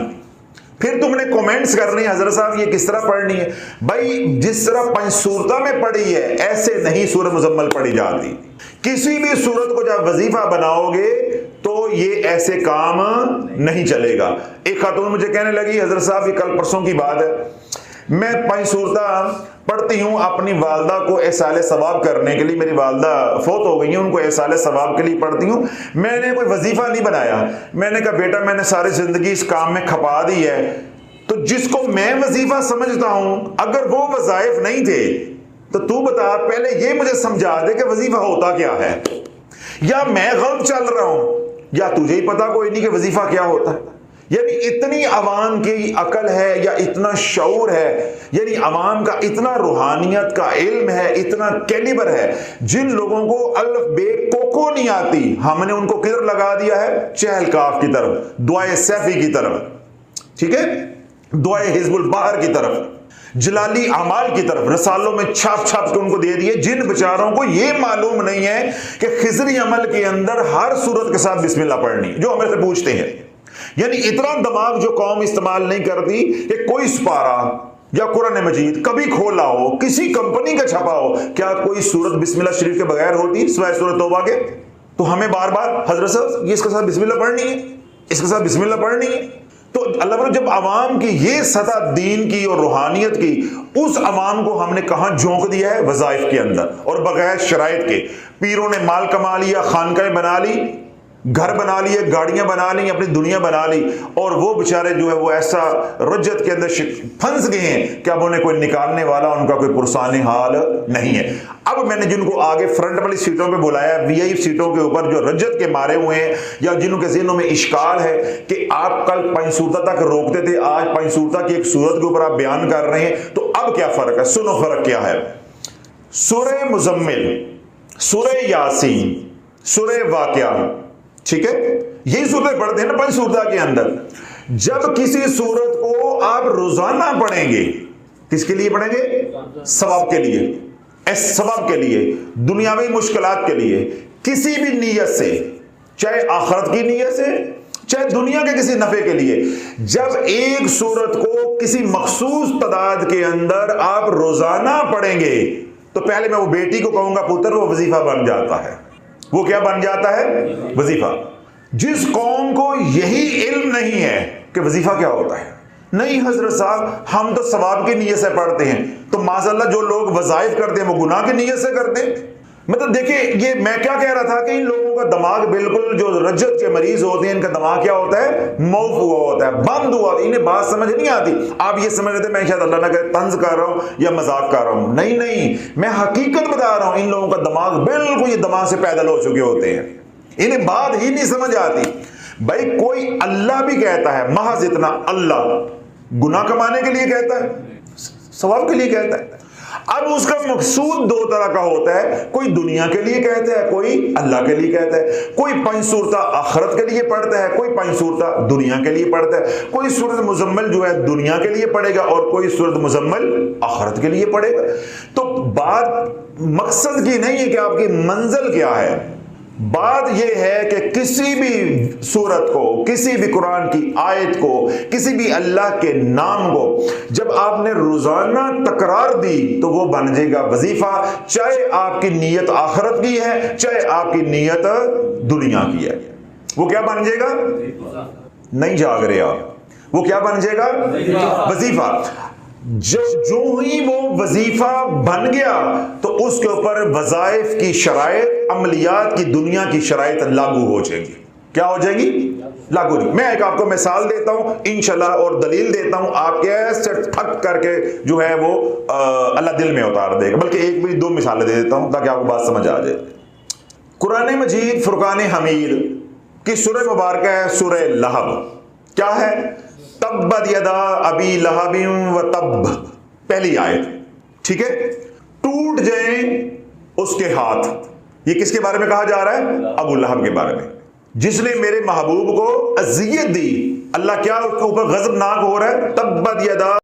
پھر تم نے کومنٹس کرنے ہیں حضرت صاحب یہ کس طرح پڑھنی ہے. بھائی جس طرح 5 سورتوں میں پڑھی ہے ایسے نہیں سورہ مزمل پڑھی جاتی. کسی بھی سورت کو جب وظیفہ بناؤ گے تو یہ ایسے کام نہیں چلے گا. ایک خاتون مجھے کہنے لگی حضرت صاحب یہ کل پرسوں کی بات ہے، میں 5 سورتیں پڑھتی ہوں اپنی والدہ کو احصال ثواب کرنے کے لیے. میری والدہ فوت ہو گئی ہیں، ان کو احصال ثواب کے لیے پڑھتی ہوں. میں نے کوئی وظیفہ نہیں بنایا. میں نے کہا بیٹا میں نے ساری زندگی اس کام میں کھپا دی ہے، تو جس کو میں وظیفہ سمجھتا ہوں اگر وہ وظائف نہیں تھے تو بتا پہلے یہ مجھے سمجھا دے کہ وظیفہ ہوتا کیا ہے. یا میں غلط چل رہا ہوں یا تجھے ہی پتا کوئی نہیں کہ وظیفہ کیا ہوتا ہے. یعنی اتنی عوام کی عقل ہے یا اتنا شعور ہے، یعنی عوام کا اتنا روحانیت کا علم ہے، اتنا کیلیبر ہے. جن لوگوں کو الف بے کوکو نہیں آتی ہم نے ان کو کدھر لگا دیا ہے؟ چہل کاف کی طرف، دعائے سیفی کی طرف، ٹھیک ہے، دعائے حزب البحر کی طرف، جلالی اعمال کی طرف، رسالوں میں چھاپ چھاپ کے ان کو دے دیے. جن بیچاروں کو یہ معلوم نہیں ہے کہ خضری عمل کے اندر ہر صورت کے ساتھ بسم اللہ پڑھنی، جو ہمیں سے پوچھتے ہیں. یعنی اتنا دماغ جو قوم استعمال نہیں کرتی کہ کوئی سپارہ یا قرآن مجید کبھی کھولا ہو، کسی کمپنی کا چھپا ہو، کیا کوئی سورت بسم اللہ شریف کے بغیر ہوتی سوائے سورۃ توبہ کے؟ تو ہمیں بار بار حضرت صاحب یہ اس کے ساتھ بسم اللہ پڑھنی ہے، اس کے ساتھ بسم اللہ پڑھنی ہے. تو اللہ تعالیٰ جب عوام کی یہ سطح دین کی اور روحانیت کی، اس عوام کو ہم نے کہاں جھونک دیا ہے؟ وظائف کے اندر، اور بغیر شرائط کے. پیروں نے مال کما لیا، خانقاہیں بنا لی، گھر بنا لیے، گاڑیاں بنا لی، اپنی دنیا بنا لی، اور وہ بیچارے جو ہے وہ ایسا رجت کے اندر پھنس گئے ہیں کہ اب انہیں کوئی نکالنے والا، ان کا کوئی پرسان حال نہیں ہے. اب میں نے جن کو آگے فرنٹ والی سیٹوں پہ بلایا، وی آئی سیٹوں کے اوپر جو رجت کے مارے ہوئے ہیں یا جنہوں کے ذہنوں میں اشکال ہے کہ آپ کل 5 سورتوں تک روکتے تھے، آج 5 سورتوں کی ایک سورت کے اوپر آپ بیان کر رہے ہیں، تو اب کیا فرق ہے؟ سنو فرق کیا ہے. سورہ مزمل، سورہ یاسین، سورہ واقعہ، ٹھیک ہے، یہی صورتیں پڑھتے ہیں نا 5 سورتوں کے اندر. جب کسی صورت کو آپ روزانہ پڑھیں گے، کس کے لیے پڑھیں گے؟ ثواب کے لیے، ثواب کے لیے، دنیاوی مشکلات کے لیے، کسی بھی نیت سے، چاہے آخرت کی نیت سے، چاہے دنیا کے کسی نفع کے لیے. جب ایک صورت کو کسی مخصوص تعداد کے اندر آپ روزانہ پڑھیں گے تو پہلے میں وہ بیٹی کو کہوں گا پتر، وہ وظیفہ بن جاتا ہے. وہ کیا بن جاتا ہے؟ وظیفہ. جس قوم کو یہی علم نہیں ہے کہ وظیفہ کیا ہوتا ہے، نہیں حضرت صاحب ہم تو ثواب کی نیت سے پڑھتے ہیں، تو معاذ اللہ جو لوگ وظائف کرتے ہیں وہ گناہ کی نیت سے کرتے ہیں. مطلب دیکھیں یہ میں کیا کہہ رہا تھا کہ ان لوگوں کا دماغ بالکل، جو رجت کے مریض ہوتے ہیں ان کا دماغ کیا ہوتا ہے؟ موف ہوا ہوتا ہے، بند ہوا ہوتا ہے، انہیں بات سمجھ نہیں آتی. آپ یہ سمجھ رہے تھے میں شاید اللہ نہ کرے طنز کر رہا ہوں یا مذاق کر رہا ہوں. نہیں نہیں، میں حقیقت بتا رہا ہوں. ان لوگوں کا دماغ بالکل یہ دماغ سے پیدل ہو چکے ہوتے ہیں، انہیں بات ہی نہیں سمجھ آتی. بھائی کوئی اللہ بھی کہتا ہے، محض اتنا اللہ گناہ کمانے کے لیے کہتا ہے، ثواب کے لیے کہتا ہے. اب اس کا مقصود دو طرح کا ہوتا ہے، کوئی دنیا کے لیے کہتا ہے، کوئی اللہ کے لیے کہتا ہے، کوئی 5 سورتہ آخرت کے لیے پڑھتا ہے، کوئی 5 سورتہ دنیا کے لیے پڑھتا ہے، کوئی سورۃ مزمل جو ہے دنیا کے لیے پڑھے گا اور کوئی سورۃ مزمل آخرت کے لیے پڑھے گا۔ تو بات مقصد کی نہیں ہے کہ آپ کی منزل کیا ہے، بات یہ ہے کہ کسی بھی سورت کو، کسی بھی قرآن کی آیت کو، کسی بھی اللہ کے نام کو جب آپ نے روزانہ تکرار دی تو وہ بن جائے گا وظیفہ، چاہے آپ کی نیت آخرت کی ہے، چاہے آپ کی نیت دنیا کی ہے، وہ کیا بن جائے گا؟ نہیں جاگ رہے آپ، وہ کیا بن جائے گا؟ وظیفہ۔ جو ہی وہ وظیفہ بن گیا تو اس کے اوپر وظائف کی شرائط، عملیات کی دنیا کی شرائط لاگو ہو جائیں گی۔ کیا ہو جائے گی؟ لاگو نہیں۔ میں ایک آپ کو مثال دیتا ہوں انشاءاللہ اور دلیل دیتا ہوں، آپ کیسے ٹھک کر کے جو ہے وہ اللہ دل میں اتار دے گا، بلکہ ایک بھی 2 مثالیں دے دیتا ہوں تاکہ آپ کو بات سمجھ آ جائے۔ قرآن مجید فرقان حمید کی سورہ مبارکہ ہے سورہ لہب۔ کیا ہے؟ تبت یدا ابی لہب و تب، پہلی آیت، ٹھیک ہے؟ ٹوٹ جائیں اس کے ہاتھ، یہ کس کے بارے میں کہا جا رہا ہے؟ ابو لہب کے بارے میں، جس نے میرے محبوب کو اذیت دی۔ اللہ کیا اس کے اوپر غضبناک ہو رہا ہے؟ تبت یدا